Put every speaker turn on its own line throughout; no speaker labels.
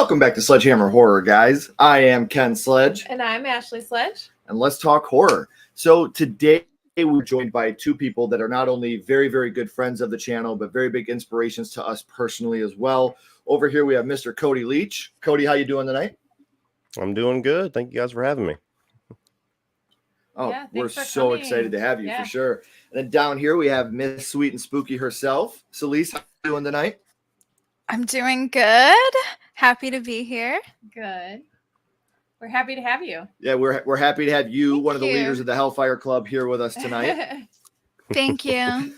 Welcome back to Sledgehammer Horror, guys. I am Ken Sledge.
And I'm Ashley Sledge.
And let's talk horror. So today we're joined by two people that are not only very, very good friends of the channel, but very big inspirations to us personally as well. Over here we have Mr. Cody Leach. Cody, how you doing tonight?
I'm doing good. Thank you guys for having me.
Oh,
yeah,
we're so
coming.
excited to have you for sure. And then down here we have Miss Sweet and Spooky herself. Celise, how you doing tonight?
I'm doing good. Happy to be here.
Good. We're happy to have you.
Yeah, we're happy to have you,
Thank
one of the
you.
leaders of the Hellfire Club, here with us tonight.
Thank you.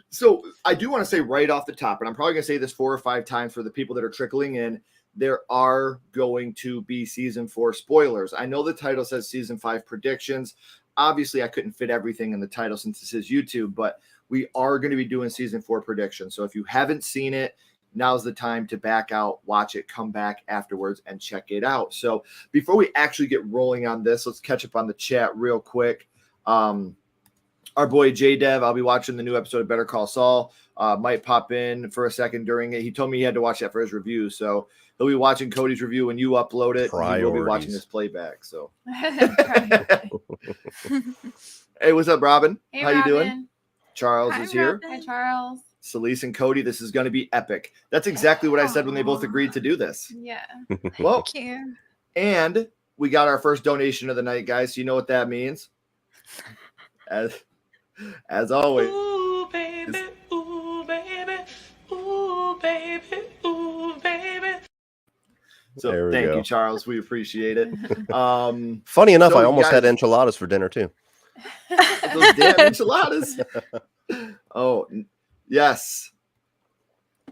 So I do want to say right off the top, and I'm probably going to say this 4 or 5 times for the people that are trickling in, there are going to be season 4 spoilers. I know the title says season 5 predictions. Obviously, I couldn't fit everything in the title since this is YouTube, but we are going to be doing season 4 predictions. So if you haven't seen it, now's the time to back out, watch it, come back afterwards, and check it out. So before we actually get rolling on this, let's catch up on the chat real quick. Our boy J-Dev, I'll be watching the new episode of Better Call Saul. Might pop in for a second during it. He told me he had to watch that for his review, so he'll be watching Cody's review when you upload it. And he will be watching this playback. So, hey, what's up, Robin?
Hey,
how you doing?
Robin.
Charles is here.
Hi, Charles.
Celise and Cody, this is going to be epic. That's exactly what I said when they both agreed to do this.
Yeah.
Well,
Thank you.
and we got our first donation of the night, guys. So you know what that means. As always.
Ooh, baby, ooh, baby, ooh, baby, ooh, baby.
So thank you, Charles. We appreciate it.
Funny enough,
so
I almost
guys,
had enchiladas for dinner too.
those damn enchiladas. Oh, yes.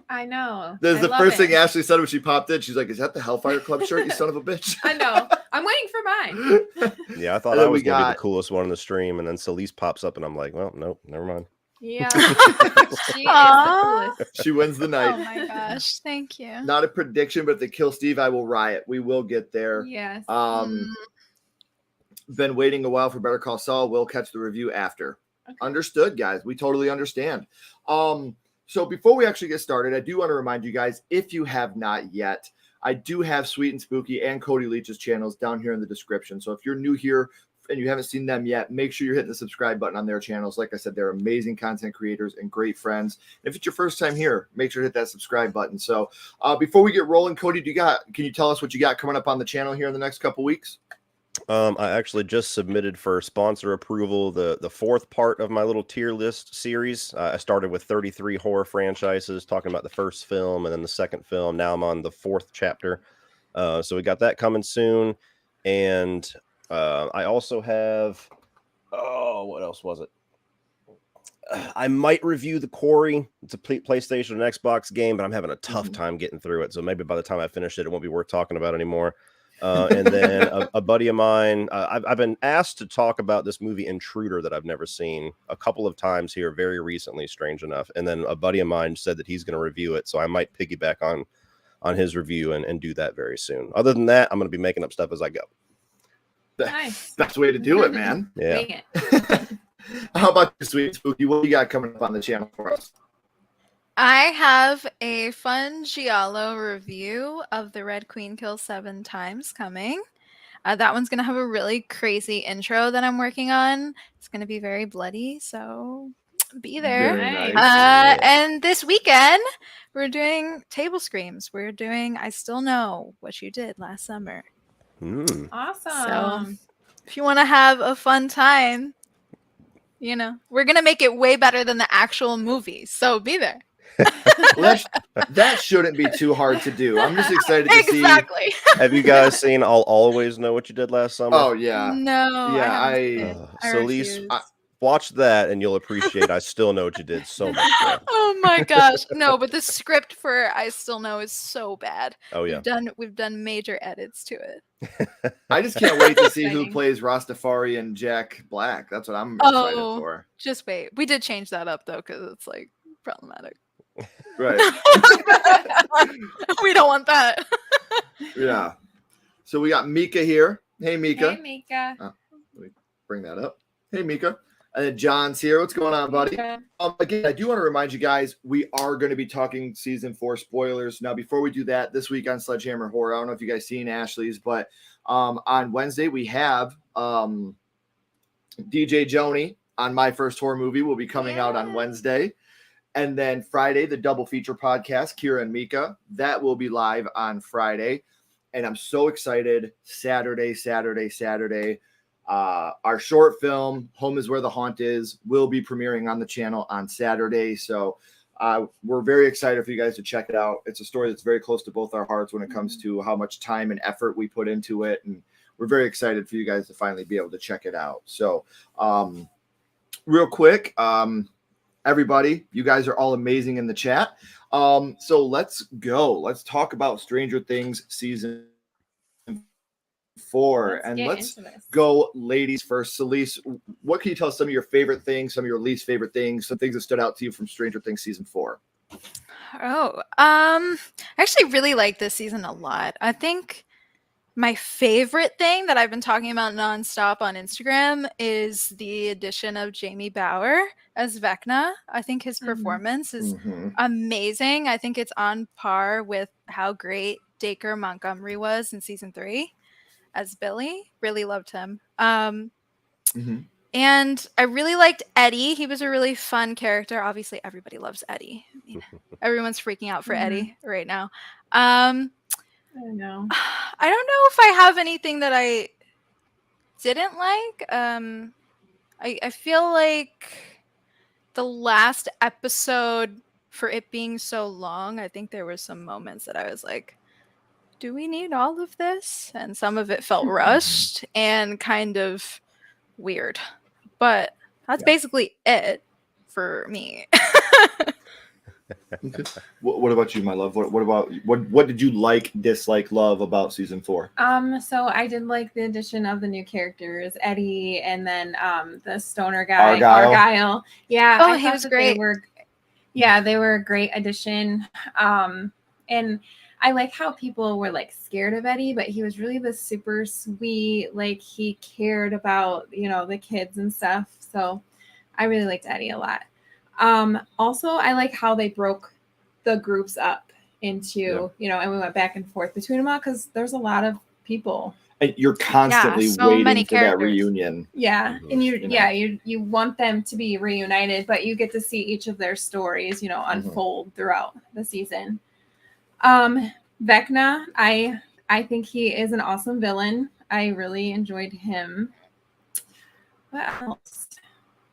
I know.
This is
I
the
love
first
it.
thing Ashley said when she popped in. She's like, "Is that the Hellfire Club shirt, you son of a bitch?"
I know. I'm waiting for mine.
Yeah, I thought I was going to be the coolest one in the stream, and then Celise pops up, and I'm like, well, nope, never mind.
Yeah. She is the coolest.
She wins the night.
Oh my gosh. Thank you.
Not a prediction, but if they kill Steve, I will riot. We will get there.
Yes.
Been waiting a while for Better Call Saul. We'll catch the review after. Okay. Understood, guys. We totally understand. So before we actually get started, I do want to remind you guys, if you have not yet, I do have Sweet and Spooky and Cody Leach's channels down here in the description. So if you're new here and you haven't seen them yet, make sure you're hitting the subscribe button on their channels. Like I said, they're amazing content creators and great friends. If it's your first time here, make sure to hit that subscribe button. So before we get rolling, Cody, can you tell us what you got coming up on the channel here in the next couple weeks?
I actually just submitted for sponsor approval the 4th part of my little tier list series. I started with 33 horror franchises, talking about the first film and then the second film. Now I'm on the 4th chapter. So we got that coming soon. And I also have, what else was it? I might review The Quarry. It's a PlayStation and Xbox game, but I'm having a tough time getting through it. So maybe by the time I finish it, it won't be worth talking about anymore. And then a buddy of mine, I've been asked to talk about this movie Intruder that I've never seen a couple of times here very recently, strange enough. And then a buddy of mine said that he's going to review it. So I might piggyback on his review and do that very soon. Other than that, I'm going to be making up stuff as I go.
Nice.
Best way to do it, man.
Yeah.
How about you, Sweet and Spooky? What do you got coming up on the channel for us?
I have a fun Giallo review of The Red Queen Kills 7 Times coming. That one's going to have a really crazy intro that I'm working on. It's going to be very bloody, so be there.
Very nice.
And this weekend, we're doing Table Screams. We're doing I Still Know What You Did Last Summer.
Awesome.
So if you want to have a fun time, we're going to make it way better than the actual movie. So be there.
Well, that shouldn't be too hard to do. I'm just excited to see.
Exactly.
Have you guys seen I'll Always Know What You Did Last Summer?
Oh, yeah.
No.
Yeah,
so Lise, watch that and you'll appreciate I Still Know What You Did so much more.
Oh my gosh. No, but the script for I Still Know is so bad.
Oh, yeah.
We've done major edits to it.
I just can't wait to see who plays Rastafari and Jack Black. That's what I'm excited for.
Just wait. We did change that up though, because it's like problematic.
Right.
We don't want that.
Yeah. So we got Mika here. Hey, Mika.
Hey, Mika.
Let me bring that up. Hey, Mika. John's here. What's going on, buddy?
Okay.
Again, I do want to remind you guys, we are going to be talking season 4 spoilers. Now, before we do that, this week on Sledgehammer Horror, I don't know if you guys seen Ashley's, but on Wednesday we have DJ Joni on My First Horror Movie will be coming out on Wednesday. And then Friday, the double feature podcast, Kira and Mika, that will be live on Friday. And I'm so excited. Saturday. Our short film, Home is Where the Haunt Is, will be premiering on the channel on Saturday. So we're very excited for you guys to check it out. It's a story that's very close to both our hearts when it comes to how much time and effort we put into it. And we're very excited for you guys to finally be able to check it out. So real quick, everybody, you guys are all amazing in the chat. So let's go. Let's talk about Stranger Things season 4, and let's go ladies first. Celise, what can you tell us some of your favorite things, some of your least favorite things, some things that stood out to you from Stranger Things season 4?
I actually really like this season a lot. I think my favorite thing that I've been talking about nonstop on Instagram is the addition of Jamie Bauer as Vecna. I think his performance is amazing. I think it's on par with how great Dacre Montgomery was in season 3 as Billy. Really loved him. And I really liked Eddie. He was a really fun character. Obviously, everybody loves Eddie. I mean, everyone's freaking out for Eddie right now. I don't know if I have anything that I didn't like. I feel like the last episode, for it being so long, I think there were some moments that I was like, do we need all of this? And some of it felt rushed and kind of weird. But that's basically it for me.
What about you, my love? What did you like, dislike, love about season 4?
So I did like the addition of the new characters, Eddie, and then the stoner guy, Argyle. Yeah.
Oh, he was great.
They were a great addition. And I like how people were like scared of Eddie, but he was really the super sweet, like he cared about, the kids and stuff. So I really liked Eddie a lot. Also, I like how they broke the groups up into, and we went back and forth between them all because there's a lot of people.
And you're constantly waiting for that reunion.
Yeah. And you want them to be reunited, but you get to see each of their stories, unfold throughout the season. Vecna, I think he is an awesome villain. I really enjoyed him. What else?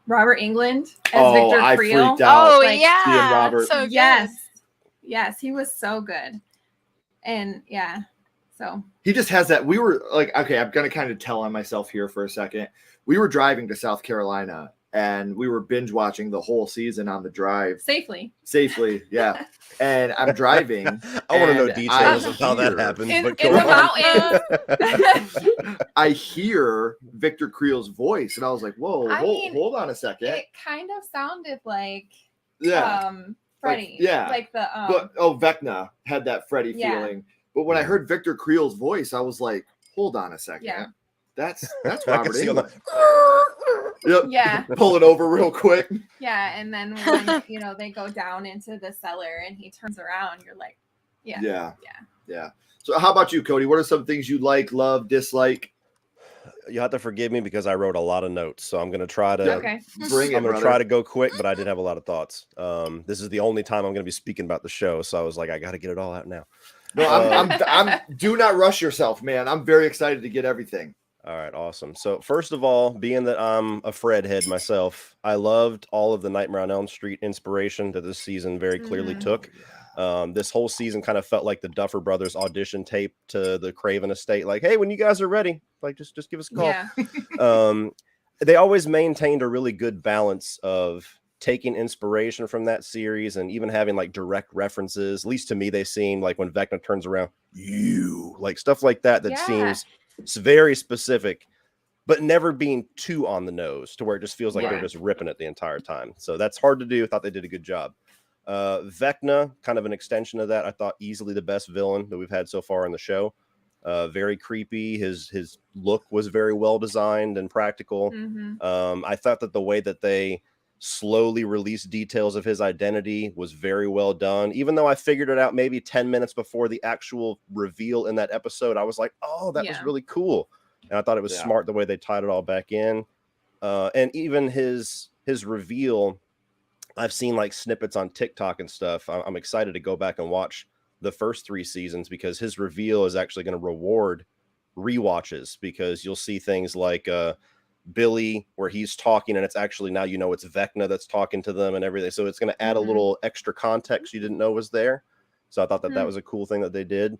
Robert England as Victor Creel.
Freaked out.
Yeah.
Robert.
So good.
Yes, he was so good. And so
he just has that. We were like, okay, I'm gonna kind of tell on myself here for a second. We were driving to South Carolina and we were binge watching the whole season on the drive.
Safely,
yeah. And I'm driving.
I want to know details of how that happens.
In the mountains.
I hear Victor Creel's voice, and I was like, "Whoa, hold on a second."
It kind of sounded like
Like
Freddy. Like the
but Vecna had that Freddy feeling. But when I heard Victor Creel's voice, I was like, "Hold on a second.
Yeah.
That's Robert England."
Yeah.
Pull it over real quick.
Yeah, and then when they go down into the cellar and he turns around, you're like, yeah.
So how about you, Cody? What are some things you like, love, dislike?
You have to forgive me because I wrote a lot of notes, so I'm going to try to try to go quick, but I did have a lot of thoughts. This is the only time I'm going to be speaking about the show, so I was like, I got to get it all out now.
No, I'm do not rush yourself, man. I'm very excited to get everything.
All right, awesome. So first of all, being that I'm a Fred head myself, I loved all of the Nightmare on Elm Street inspiration that this season very clearly took. This whole season kind of felt like the Duffer Brothers audition tape to the Craven estate. Like, hey, when you guys are ready, like just give us a call.
Yeah.
They always maintained a really good balance of taking inspiration from that series and even having like direct references. At least to me, they seem like when Vecna turns around, like stuff like that seems it's very specific, but never being too on the nose to where it just feels like they're just ripping it the entire time. So that's hard to do. I thought they did a good job. Vecna, kind of an extension of that. I thought easily the best villain that we've had so far in the show. very creepy. His look was very well designed and practical. I thought that the way that they slowly released details of his identity was very well done. Even though I figured it out maybe 10 minutes before the actual reveal in that episode, I was like, oh, that was really cool. And I thought it was smart the way they tied it all back in. And even his reveal, I've seen like snippets on TikTok and stuff. I'm excited to go back and watch the first 3 seasons because his reveal is actually going to reward rewatches, because you'll see things like Billy where he's talking and it's actually now it's Vecna that's talking to them and everything. So it's going to add a little extra context you didn't know was there. So I thought that was a cool thing that they did.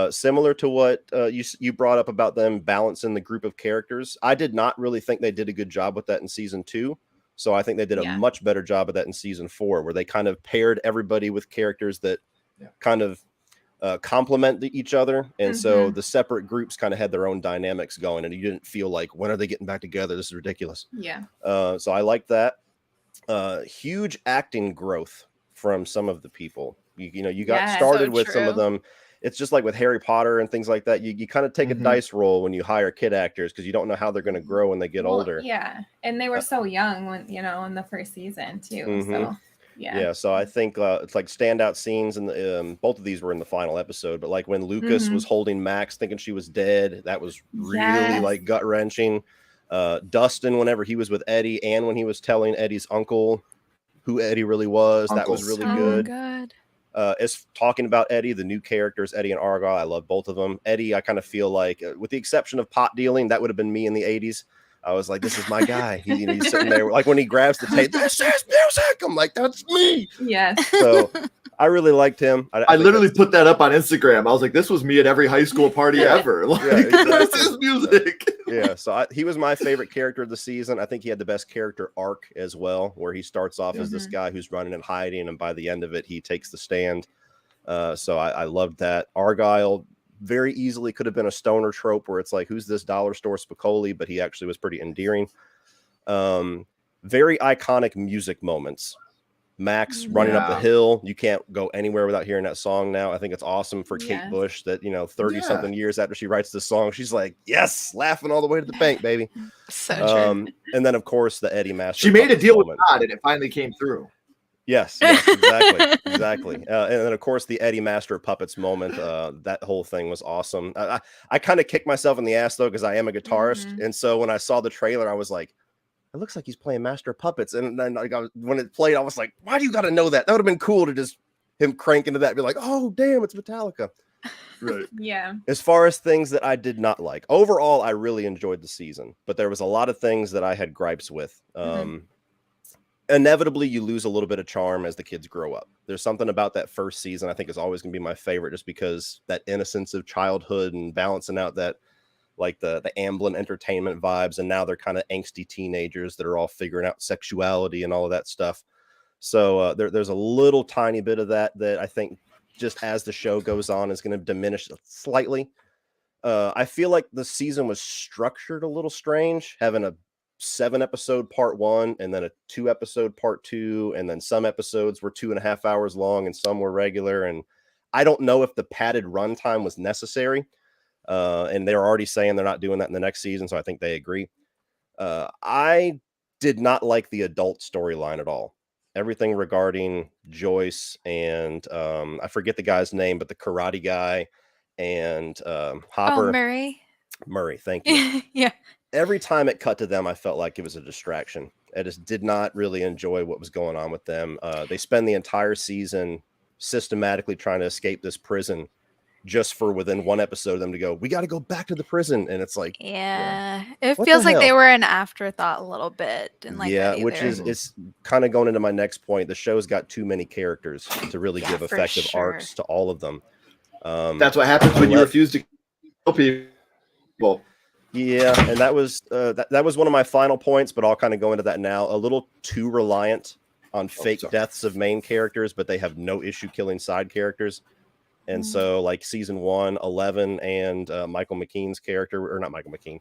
Similar to what you brought up about them balancing the group of characters. I did not really think they did a good job with that in season 2. So I think they did a much better job of that in season 4, where they kind of paired everybody with characters that kind of complement each other. And so the separate groups kind of had their own dynamics going, and you didn't feel like, when are they getting back together? This is ridiculous. So I like that. Huge acting growth from some of the people. You got started with some of them. It's just like with Harry Potter and things like that. You kind of take a dice roll when you hire kid actors, because you don't know how they're going to grow when they get older.
Yeah. And they were so young when, in the first season too. So so I think it's like standout scenes, and both of these were in the final episode, but like when Lucas was holding Max thinking she was dead, that was really like gut wrenching. Dustin, whenever he was with Eddie and when he was telling Eddie's uncle who Eddie really was, that was really good. As talking about Eddie, the new characters, Eddie and Argyle, I love both of them. Eddie, I kind of feel like, with the exception of pot dealing, that would have been me in the 80s. I was like, this is my guy. He's sitting there, like when he grabs the tape, this is music. I'm like, that's me. Yes.
So I really liked him.
I literally put that up on Instagram. I was like, this was me at every high school party ever. Like, this is music.
So he was my favorite character of the season. I think he had the best character arc as well, where he starts off as this guy who's running and hiding, and by the end of it, he takes the stand. So I loved that. Argyle very easily could have been a stoner trope where it's like, who's this dollar store Spicoli? But he actually was pretty endearing. Very iconic music moments. Max running up the hill. You can't go anywhere without hearing that song now. I think it's awesome for Kate Bush that, 30 something years after she writes this song, she's like, yes, laughing all the way to the bank, baby.
So true.
And then of course the Eddie Master.
She made a deal with God and it finally came through.
Yes, exactly. And then of course the Eddie Master of Puppets moment. That whole thing was awesome. I kind of kicked myself in the ass though, because I am a guitarist. And so when I saw the trailer, I was like, it looks like he's playing Master of Puppets. And then when it played, I was like, why do you got to know that? That would have been cool to just him crank into that and be like, oh, damn, it's Metallica.
Right.
Yeah.
As far as things that I did not like, overall, I really enjoyed the season, but there was a lot of things that I had gripes with. Inevitably, you lose a little bit of charm as the kids grow up. There's something about that first season I think is always going to be my favorite, just because that innocence of childhood and balancing out that, like the Amblin entertainment vibes, and now they're kind of angsty teenagers that are all figuring out sexuality and all of that stuff. So there's a little tiny bit of that I think just as the show goes on is going to diminish slightly. I feel like the season was structured a little strange, having a 7-episode part 1 and then a 2-episode part 2, and then some episodes were 2.5 hours long and some were regular. And I don't know if the padded runtime was necessary. And they're already saying they're not doing that in the next season, so I think they agree. I did not like the adult storyline at all. Everything regarding Joyce and I forget the guy's name, but the karate guy and Hopper.
Oh, Murray.
Murray, thank you.
Yeah.
Every time it cut to them, I felt like it was a distraction. I just did not really enjoy what was going on with them. They spend the entire season systematically trying to escape this prison, just for within one episode of them to go, we got to go back to the prison. And it's like,
it
what
feels
the
like they
hell?
were an afterthought a little bit. Didn't like that
which
either.
is, it's kind of going into my next point. The show's got too many characters to really give
for
effective arcs to all of them.
That's what happens when you refuse to kill people.
Yeah, and that was that was one of my final points, but I'll kind of go into that now. A little too reliant on fake deaths of main characters, but they have no issue killing side characters. And so, like season 1, 11, and Michael McKean's character, or not Michael McKean,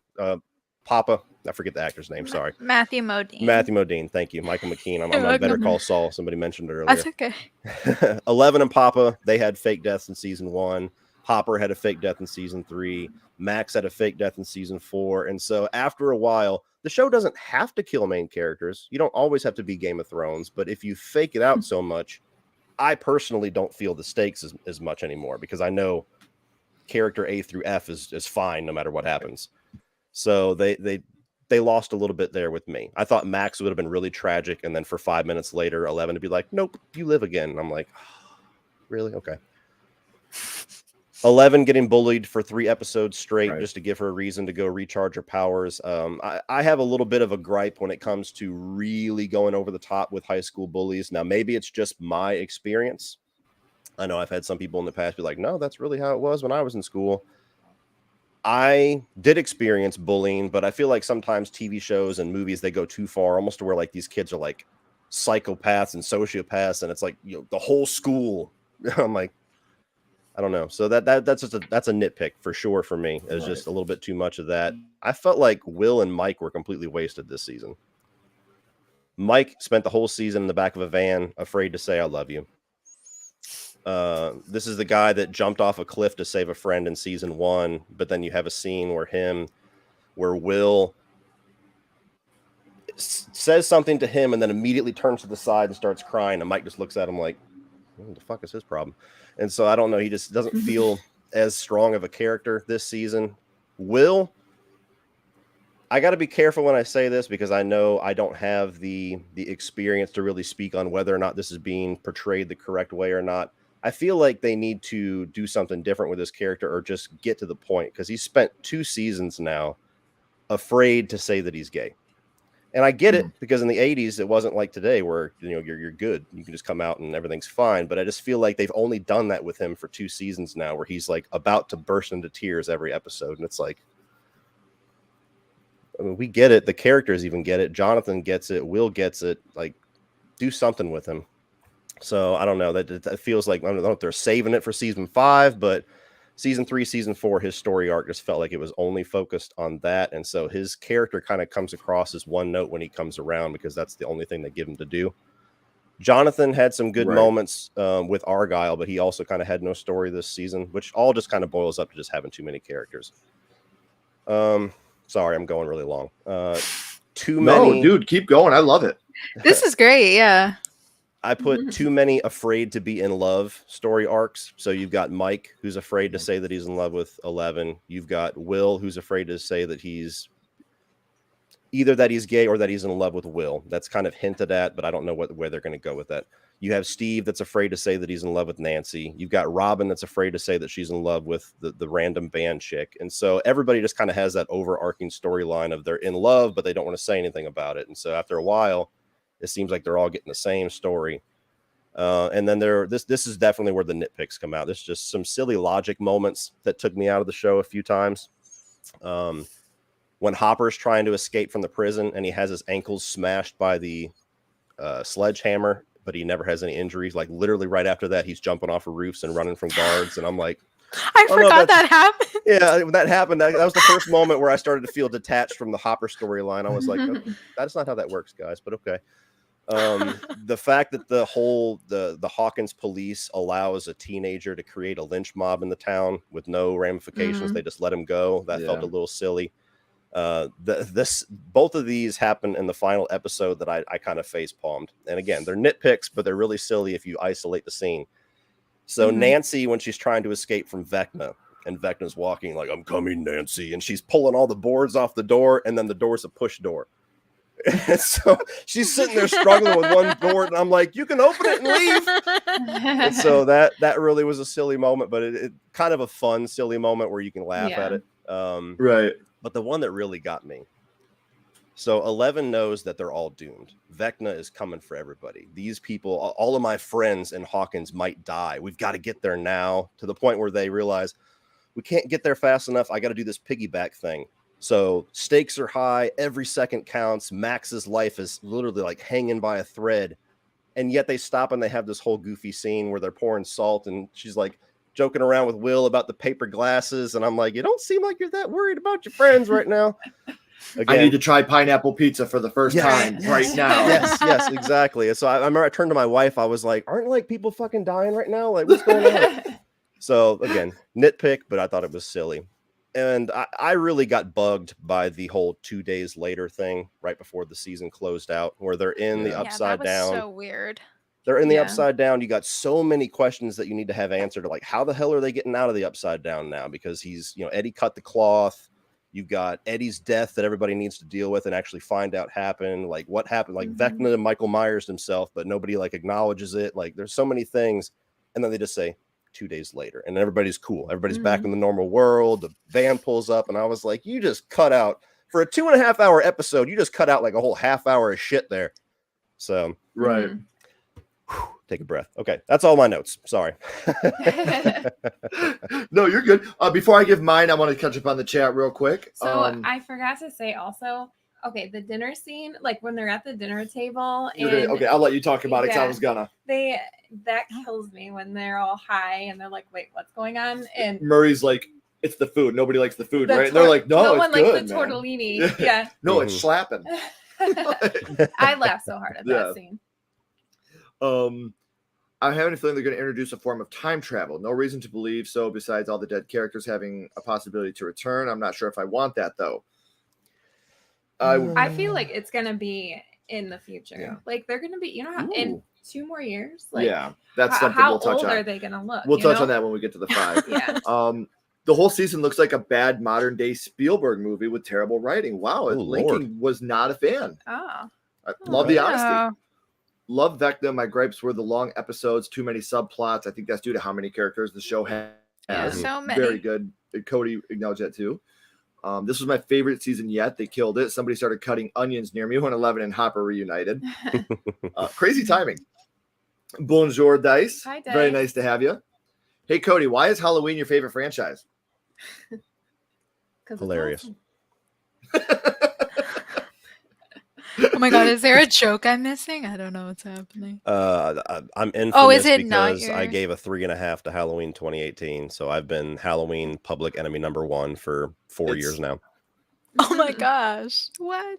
Papa, I forget the actor's name. Sorry,
Matthew Modine.
Matthew Modine. Thank you, Michael McKean. I'm on Better Call Saul. Somebody mentioned it earlier.
That's okay.
11 and Papa, they had fake deaths in season 1. Hopper had a fake death in season 3. Max had a fake death in season 4. And so after a while, the show doesn't have to kill main characters. You don't always have to be Game of Thrones. But if you fake it out so much, I personally don't feel the stakes as much anymore, because I know character A through F is fine no matter what happens. So they lost a little bit there with me. I thought Max would have been really tragic, and then for 5 minutes later, 11 to be like, nope, you live again. And I'm like, oh, really? Okay. 11 getting bullied for 3 episodes straight just to give her a reason to go recharge her powers. I have a little bit of a gripe when it comes to really going over the top with high school bullies. Now, maybe it's just my experience. I know I've had some people in the past be like, no, that's really how it was when I was in school. I did experience bullying, but I feel like sometimes TV shows and movies, they go too far, almost to where like these kids are like psychopaths and sociopaths, and it's like, you know, the whole school. I'm like, I don't know. So that's just that's a nitpick for sure for me. It's just a little bit too much of that. I felt like Will and Mike were completely wasted this season. Mike spent the whole season in the back of a van, afraid to say I love you. This is the guy that jumped off a cliff to save a friend in season 1, but then you have a scene where Will says something to him and then immediately turns to the side and starts crying, and Mike just looks at him like, what the fuck is his problem? And so I don't know, he just doesn't feel as strong of a character this season. Will, I got to be careful when I say this, because I know I don't have the experience to really speak on whether or not this is being portrayed the correct way or not. I feel like they need to do something different with this character, or just get to the point, because he's spent 2 seasons now afraid to say that he's gay. And I get it, because in the 80s, it wasn't like today where, you know, you're good. You can just come out and everything's fine. But I just feel like they've only done that with him for 2 seasons now, where he's like about to burst into tears every episode. And it's like, I mean, we get it. The characters even get it. Jonathan gets it. Will gets it. Like, do something with him. So I don't know. That feels like, I don't know if they're saving it for season 5, but season 3, season 4, his story arc just felt like it was only focused on that. And so his character kind of comes across as one note when he comes around, because that's the only thing they give him to do. Jonathan had some good moments with Argyle, but he also kind of had no story this season, which all just kind of boils up to just having too many characters. Sorry, I'm going really long. Too many.
No, dude, keep going. I love it.
This is great. Yeah.
I put too many afraid to be in love story arcs. So you've got Mike, who's afraid to say that he's in love with 11. You've got Will, who's afraid to say that he's either that he's gay or that he's in love with Will. That's kind of hinted at, but I don't know where they're going to go with that. You have Steve that's afraid to say that he's in love with Nancy. You've got Robin that's afraid to say that she's in love with the random band chick. And so everybody just kind of has that overarching storyline of they're in love, but they don't want to say anything about it. And so after a while, it seems like they're all getting the same story. And then this is definitely where the nitpicks come out. There's just some silly logic moments that took me out of the show a few times. When Hopper's trying to escape from the prison and he has his ankles smashed by the sledgehammer, but he never has any injuries. Like literally right after that, he's jumping off of roofs and running from guards. And I'm like,
I forgot that happened.
Yeah, when that happened, that was the first moment where I started to feel detached from the Hopper storyline. I was like, okay, that's not how that works, guys, but okay. The fact that the Hawkins police allows a teenager to create a lynch mob in the town with no ramifications, they just let him go. That felt a little silly. Both of these happen in the final episode that I kind of face palmed. And again, they're nitpicks, but they're really silly if you isolate the scene. So Nancy, when she's trying to escape from Vecna, and Vecna's walking like, I'm coming, Nancy, and she's pulling all the boards off the door, and then the door's a push door. And so she's sitting there struggling with one board, and I'm like, you can open it and leave. And so that really was a silly moment, but it kind of a fun, silly moment where you can laugh at it.
Right.
But the one that really got me. So 11 knows that they're all doomed. Vecna is coming for everybody. These people, all of my friends in Hawkins might die. We've got to get there now, to the point where they realize we can't get there fast enough. I got to do this piggyback thing. So stakes are high. Every second counts. Max's life is literally like hanging by a thread. And yet they stop and they have this whole goofy scene where they're pouring salt, and she's like joking around with Will about the paper glasses. And I'm like, you don't seem like you're that worried about your friends right now. Again,
I need to try pineapple pizza for the first time right now.
Yes, exactly. So I remember I turned to my wife. I was like, aren't like people fucking dying right now? Like, what's going on? So again, nitpick, but I thought it was silly. And I really got bugged by the whole 2 days later thing right before the season closed out, where they're in the
Yeah.
upside
that was
down.
so weird.
They're in the
Yeah.
upside down. You got so many questions that you need to have answered. Like, how the hell are they getting out of the upside down now? Because he's, Eddie cut the cloth. You've got Eddie's death that everybody needs to deal with and actually find out happened. Like, what happened? Like, Vecna and Michael Myers himself, but nobody like acknowledges it. Like, there's so many things. And then they just say 2 days later, and everybody's cool. Everybody's back in the normal world. The van pulls up, and I was like, you just cut out for a 2.5 hour episode. You just cut out like a whole half hour of shit there. So,
Right.
take a breath. Okay, that's all my notes. Sorry.
No, you're good. Before I give mine, I want to catch up on the chat real quick.
So I forgot to say also, okay, the dinner scene, like when they're at the dinner table,
okay, I'll let you talk about it because I
Yeah.
was gonna.
That kills me when they're all high and they're like, wait, what's going on? And
Murray's like, it's the food. Nobody likes the food,
the
right? And they're like, no,
one
it's good,
likes the
man.
tortellini. Yeah.
No, it's slapping.
I laughed so hard at
Yeah.
that scene.
I'm having a feeling they're going to introduce a form of time travel. No reason to believe so besides all the dead characters having a possibility to return. I'm not sure if I want that, though.
I feel like it's going to be in the future.
Yeah.
Like they're going to be, how in
Ooh.
2 more years? Like,
Yeah, that's something
how
we'll touch
old
on.
are they going to look?
We'll
you
touch
know?
on that when we get to the 5.
Yeah.
The whole season looks like a bad modern day Spielberg movie with terrible writing. Wow,
Oh,
Lincoln was not a fan.
Oh.
I love the
Yeah.
honesty. Love Vecna. My gripes were the long episodes, too many subplots. I think that's due to how many characters the show has.
Yeah.
So many.
Very good. Cody acknowledged that too. This was my favorite season yet. They killed it. Somebody started cutting onions near me when Eleven and Hopper reunited. Crazy timing. Bonjour, Dice.
Hi,
Very
Dice.
nice to have you. Hey, Cody, why is Halloween your favorite franchise?
'Cause it's
Hilarious.
awesome.
Oh my god, is there a joke I'm missing? I don't know what's happening.
I'm infamous
Oh, is it not
because I
your-
gave a 3.5 to Halloween 2018. So I've been Halloween public enemy #1 for 4 years now.
Oh my gosh. What?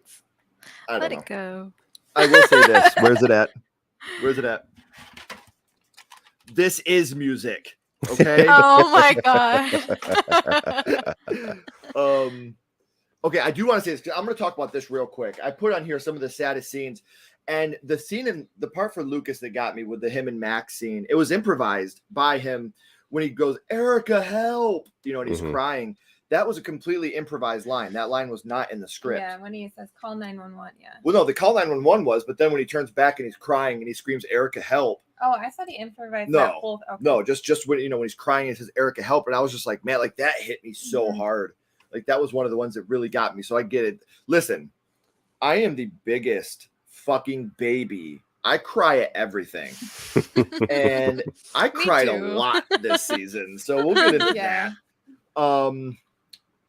I don't
Let
know.
it go.
I will say this. Where's it at? Where's it at? This is music. Okay.
Oh my god.
Okay, I do want to say this. 'Cause I'm going to talk about this real quick. I put on here some of the saddest scenes, and the scene in the part for Lucas that got me with the him and Max scene. It was improvised by him when he goes, "Erica, help!" And he's crying. That was a completely improvised line. That line was not in the script.
Yeah, when he says call 911, yeah.
Well, no, the call 911 was, but then when he turns back and he's crying and he screams, "Erica, help!"
Oh, I thought he improvised
No,
that whole. Okay.
No, just when when he's crying and says Erica help, and I was just like, man, like that hit me so hard. Like that was one of the ones that really got me. So I get it. Listen, I am the biggest fucking baby. I cry at everything. And I cried a
too.
lot this season. So we'll get into
Yeah.
that.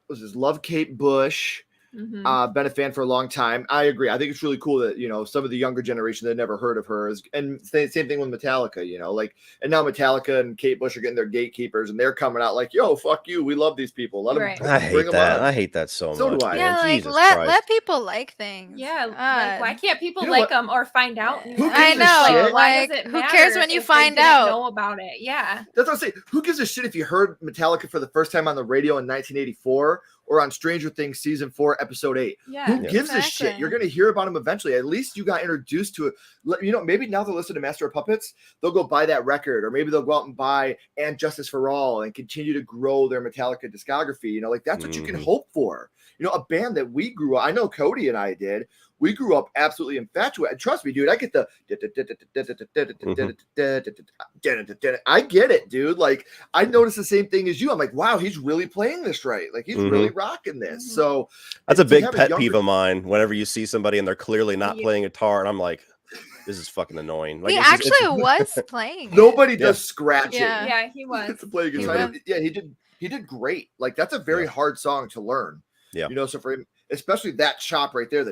Was this Love Kate Bush?
Mhm.
Been a fan for a long time. I agree. I think it's really cool that some of the younger generation that never heard of her is, and same thing with Metallica. And now Metallica and Kate Bush are getting their gatekeepers, and they're coming out like, "Yo, fuck you. We love these people. Let them
Right.
I
bring
hate
them
that.
on."
I hate that so
So do
much.
I.
Yeah,
man.
like
Jesus
let
Christ.
people like things.
Yeah,
God.
like why can't people
You know
like
what?
them or find out?
Who gives
I
a
know.
shit?
Why
Like,
does it
who
matter
cares when you
if they
find
didn't
out?
know about it? Yeah.
That's what I'm saying. Who gives a shit if you heard Metallica for the first time on the radio in 1984 or on Stranger Things season 4, episode 8?
Yeah.
Who gives a shit?
exactly.
You're going to hear about them eventually. At least you got introduced to it. Maybe now they'll listen to Master of Puppets. They'll go buy that record, or maybe they'll go out and buy And Justice for All and continue to grow their Metallica discography. Like that's what you can hope for. A band that we grew up. I know Cody and I did. We grew up absolutely infatuated. Trust me, dude. I get the. I get it, dude. Like I noticed the same thing as you. I'm like, wow, he's really playing this right. Like he's really rocking this. So
That's a
to
big
have a
pet
younger-
peeve of mine. Whenever you see somebody and they're clearly not
Yeah.
playing guitar, and I'm like, this is fucking annoying. Like,
He
it's just- it's-
actually was playing.
Nobody does scratching.
Yeah.
Yeah, he was.
To play guitar.
was.
Yeah, he did great. Like that's a very hard song to learn.
Yeah.
So for him, especially that chop right there,
Oh,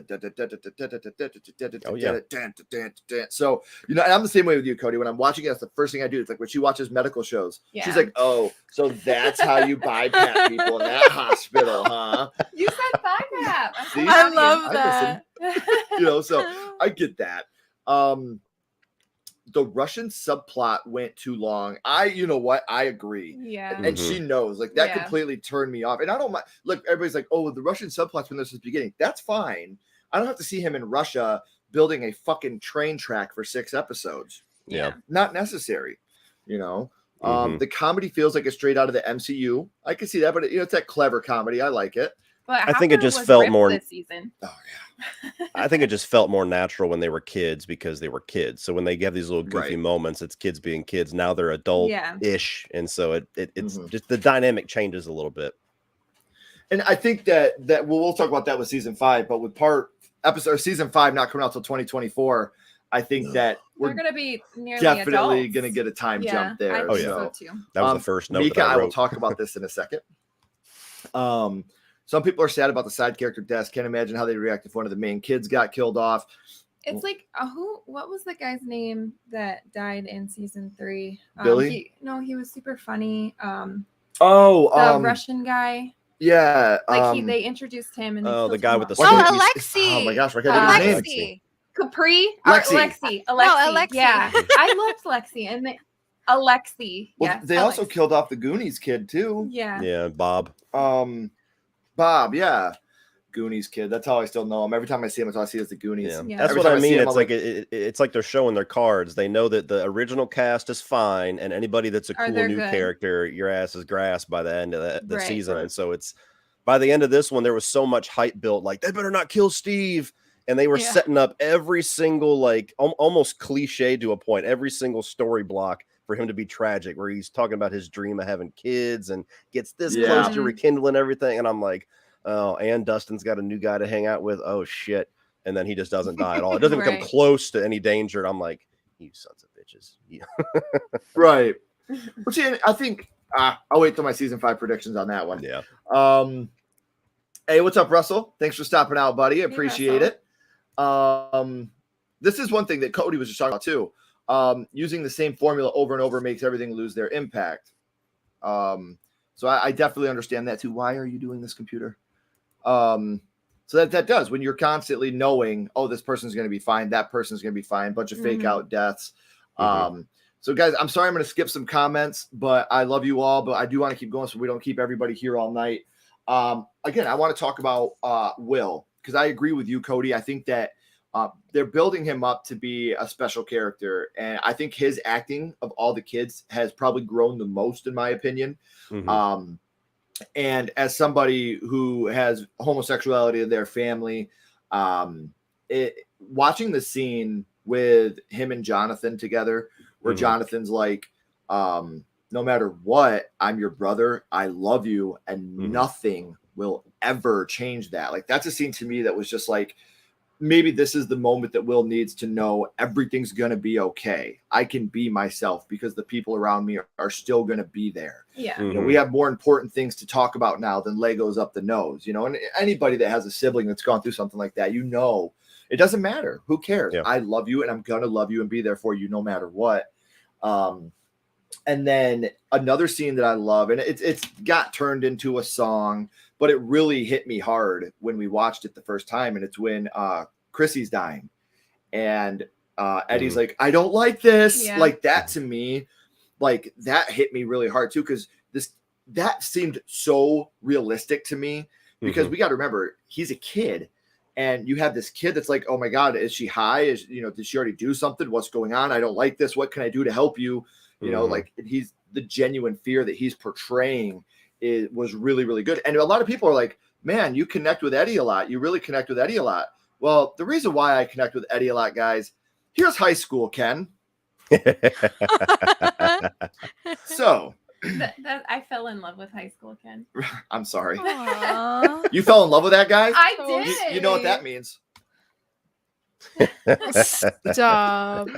yeah.
So and I'm the same way with you, Cody. When I'm watching it, that's the first thing I do. It's like when she watches medical shows, she's
Yeah.
like, "Oh, so that's how you bypass people in that hospital, huh?"
You said BiPAP. I'm so
See?
I
happy.
love
I
that.
So I get that. the Russian subplot went too long. You know what? I agree.
Yeah.
And she knows, like, that
Yeah.
completely turned me off. And I don't mind. Look, everybody's like, oh, the Russian subplot's when this was beginning. That's fine. I don't have to see him in Russia building a fucking train track for 6 episodes.
Yeah.
Not necessary, you know. The comedy feels like it's straight out of the MCU. I can see that, but it's that clever comedy. I like it.
But
I think it
Hopper
just
was
felt
ripped
more-
this season.
Oh yeah.
I think it just felt more natural when they were kids because they were kids. So when they have these little goofy
Right.
moments, it's kids being kids. Now they're adult-ish, and so it's just the dynamic changes a little bit.
And I think that we'll talk about that with season 5, but with season 5 not coming out till 2024, I think that
They're
we're
going to be nearly
definitely
adults.
going to get a time jump there.
I think
so.
so too.
That was the first note
Mika,
that I
I will
wrote.
talk about this in a second. Some people are sad about the side character deaths. Can't imagine how they react if one of the main kids got killed off.
It's like what was the guy's name that died in season 3?
Billy?
He was super funny. The Russian guy.
Yeah.
Like they introduced him and they
the
killed
guy
him
with the
why can't
Alexi.
Oh my gosh, why can't I think of his name?
Alexi.
Capri
Lexi.
Alexi.
Alexi.
Yeah. I loved Lexi and Alexi.
Well,
Yes.
they also killed off the Goonies kid too.
Yeah.
Yeah, Bob.
Bob, yeah. Goonies kid. That's how I still know him. Every time I see him, that's all I see is the Goonies.
Yeah.
Yeah.
That's
Every
what
time
I
see
mean.
him,
It's
I'm
like it's like they're showing their cards. They know that the original cast is fine, and anybody that's a cool
they're
new
good.
character, your ass is grass by the end of the
Right.
season. And so it's by the end of this one, there was so much hype built. Like they better not kill Steve, and they were
Yeah.
setting up every single almost cliche to a point, every single story block for him to be tragic, where he's talking about his dream of having kids and gets this
Yeah.
close to rekindling everything. And I'm like, oh, and Dustin's got a new guy to hang out with. Oh shit. And then he just doesn't die at all. It doesn't
Right.
come close to any danger. I'm like, you sons of bitches. Yeah.
Right. But see, I think I'll wait till my season 5 predictions on that one.
Yeah.
Hey, what's up, Russell? Thanks for stopping out, buddy. I
Hey,
appreciate it. This is one thing that Cody was just talking about too. Using the same formula over and over makes everything lose their impact. So I definitely understand that too. Why are you doing this, computer? So that does, when you're constantly knowing, oh, this person's going to be fine, that person's going to be fine, bunch of fake out deaths. So guys, I'm sorry, I'm going to skip some comments, but I love you all, but I do want to keep going so we don't keep everybody here all night. Again, I want to talk about Will, because I agree with you, Cody. I think that they're building him up to be a special character, and I think his acting of all the kids has probably grown the most, in my opinion. And as somebody who has homosexuality in their family, watching the scene with him and Jonathan together, where Jonathan's like, no matter what, I'm your brother, I love you, and nothing will ever change that. Like, that's a scene to me that was just like, maybe this is the moment that Will needs to know everything's going to be okay. I can be myself because the people around me are still going to be there.
Yeah.
You know, we have more important things to talk about now than Legos up the nose, and anybody that has a sibling that's gone through something like that, it doesn't matter. Who cares?
Yeah.
I love you, and I'm going to love you and be there for you no matter what. And then another scene that I love, and it's got turned into a song, but it really hit me hard when we watched it the first time. And it's when Chrissy's dying, and Eddie's like, I don't like this.
Yeah.
Like, that to me, like, that hit me really hard too, because that seemed so realistic to me, because we got to remember, he's a kid. And you have this kid that's like, oh my God, is she high? Did she already do something? What's going on? I don't like this. What can I do to help you? Like, he's the genuine fear that he's portraying was really, really good. And a lot of people are like, man, you connect with Eddie a lot. You really connect with Eddie a lot. Well, the reason why I connect with Eddie a lot, guys, here's high school, Ken. So
That I fell in love with high school, Ken.
I'm sorry.
Aww.
You fell in love with that guy?
I
Oh,
did.
You know what that means.
Stop.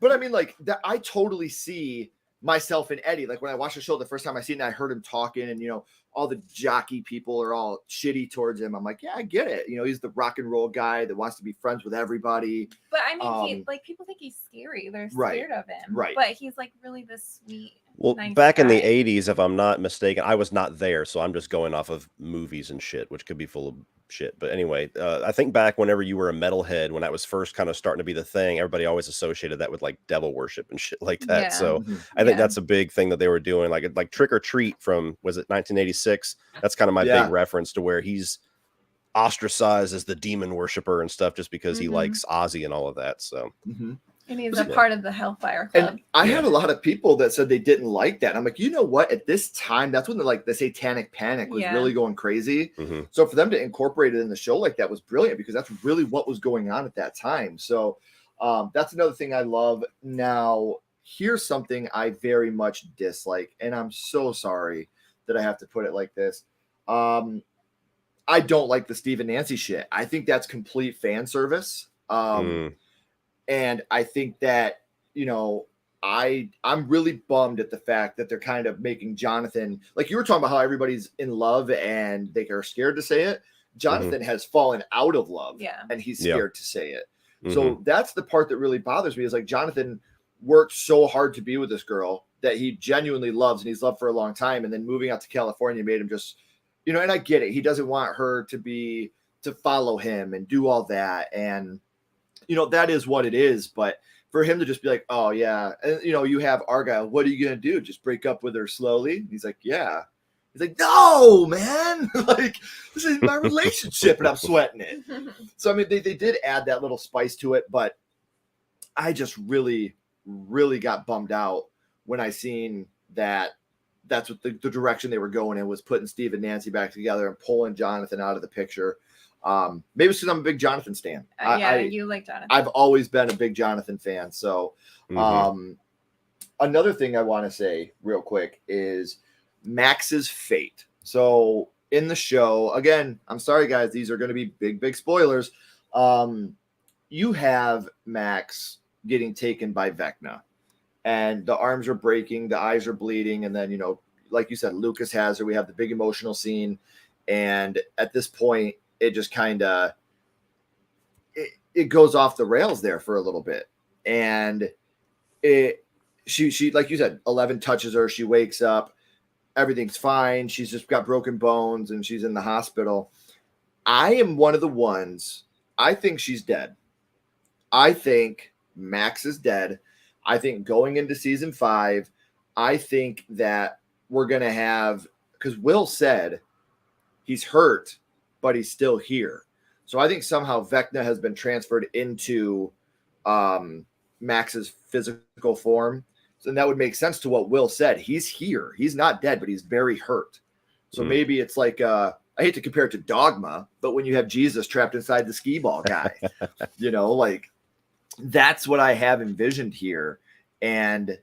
But I mean, like, that, I totally see myself in Eddie. Like, when I watched the show the first time I seen it, I heard him talking, and all the jockey people are all shitty towards him. I'm like, yeah, I get it. He's the rock and roll guy that wants to be friends with everybody.
But I mean, people think he's scary. They're
Right.
scared of him.
Right.
But he's like really this sweet.
Well,
nice
back in the
guy.
80s, if I'm not mistaken, I was not there, so I'm just going off of movies and shit, which could be full of shit. But anyway, I think back whenever you were a metalhead, when that was first kind of starting to be the thing, everybody always associated that with like devil worship and shit like that.
Yeah.
So
Mhm.
I think
Yeah.
that's a big thing that they were doing, like Trick or Treat from, was it 1986? That's kind of my
Yeah.
big reference to where he's ostracized as the demon worshiper and stuff just because he
Mhm.
likes Ozzy and all of that. So
Mhm.
And he's a
Yeah.
part of the Hellfire Club.
And I
Yeah.
had a lot of people that said they didn't like that. I'm like, you know what? At this time, that's when the satanic panic was
Yeah.
really going crazy.
mhm.
So for them to incorporate it in the show like that was brilliant because that's really what was going on at that time. So that's another thing I love. Now, here's something I very much dislike, and I'm so sorry that I have to put it like this. I don't like the Steve and Nancy shit. I think that's complete fan service. And I think that, you know, I'm really bummed at the fact that they're kind of making Jonathan, like you were talking about how everybody's in love and they are scared to say it. Jonathan has fallen out of love,
Yeah.
and he's
Yeah.
scared to say it.
Mhm.
So that's the part that really bothers me is like Jonathan worked so hard to be with this girl that he genuinely loves and he's loved for a long time. And then moving out to California made him just, you know, and I get it. He doesn't want her to follow him and do all that. And, you know, that is what it is. But for him to just be like, oh, yeah. And, you know, you have Argyle. What are you going to do? Just break up with her slowly? He's like, yeah. He's like, no, man. Like, this is my relationship and I'm sweating it. So, I mean, they did add that little spice to it. But I just really, really got bummed out when I seen that that's what the direction they were going in was putting Steve and Nancy back together and pulling Jonathan out of the picture. Maybe it's because I'm a big Jonathan stan.
You like Jonathan.
I've always been a big Jonathan fan. So another thing I want to say real quick is Max's fate. So in the show, again, I'm sorry, guys, these are going to be big, big spoilers. You have Max getting taken by Vecna. And the arms are breaking, the eyes are bleeding. And then, you know, like you said, Lucas has her. We have the big emotional scene. And at this point, it just kind of, it goes off the rails there for a little bit. And she, like you said, 11 touches her. She wakes up. Everything's fine. She's just got broken bones and she's in the hospital. I am one of the ones, I think she's dead. I think Max is dead. I think going into season 5, I think that we're going to have, because Will said he's hurt, but he's still here. So I think somehow Vecna has been transferred into Max's physical form. So that would make sense to what Will said. He's here. He's not dead, but he's very hurt. So maybe it's like, I hate to compare it to Dogma, but when you have Jesus trapped inside the skee ball guy, you know, like, that's what I have envisioned here. And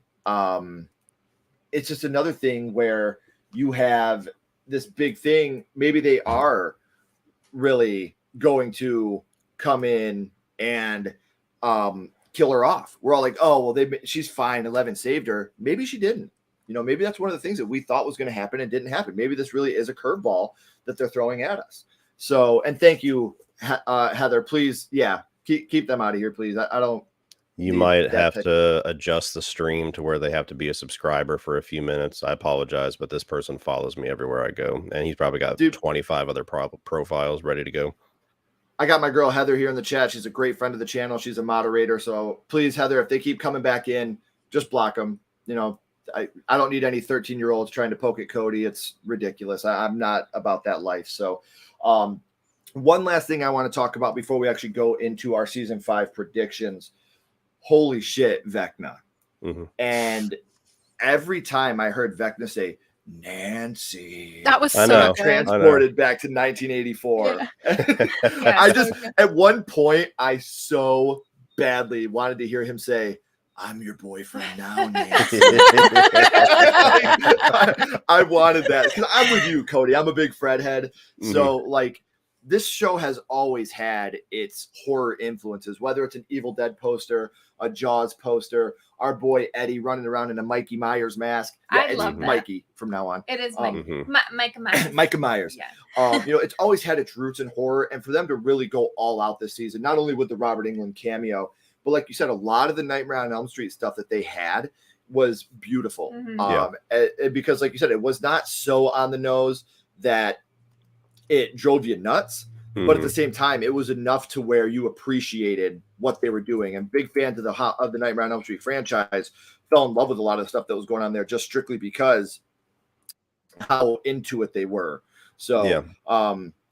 it's just another thing where you have this big thing. Maybe they are really going to come in and kill her off. We're all like, oh, well, she's fine. 11 saved her. Maybe she didn't. You know, maybe that's one of the things that we thought was going to happen and didn't happen. Maybe this really is a curveball that they're throwing at us. So, and thank you, Heather. Please, yeah, keep them out of here, please. I don't.
You might have to adjust the stream to where they have to be a subscriber for a few minutes. I apologize, but this person follows me everywhere I go, and he's probably got 25 other profiles ready to go.
I got my girl Heather here in the chat. She's a great friend of the channel. She's a moderator. So please, Heather, if they keep coming back in, just block them. You know, I don't need any 13-year-olds trying to poke at Cody. It's ridiculous. I'm not about that life. So one last thing I want to talk about before we actually go into our season 5 predictions. Holy shit, Vecna. And every time I heard Vecna say, Nancy,
that was so
transported back to 1984.
Yeah.
I just, at one point, I so badly wanted to hear him say, I'm your boyfriend now, Nancy. I wanted that because I'm with you, Cody. I'm a big Fred head. So, like, this show has always had its horror influences, whether it's an Evil Dead poster, a Jaws poster, our boy Eddie running around in a Mikey Myers mask. Yeah,
I love that.
Mikey from now on.
It is Micah Myers.
Micah Myers.
Yeah.
You know, it's always had its roots in horror, and for them to really go all out this season, not only with the Robert Englund cameo, but like you said, a lot of the Nightmare on Elm Street stuff that they had was beautiful. Because like you said, it was not so on the nose that it drove you nuts, But at the same time, it was enough to where you appreciated what they were doing. And big fans of the Nightmare on Elm Street franchise fell in love with a lot of the stuff that was going on there just strictly because how into it they were. So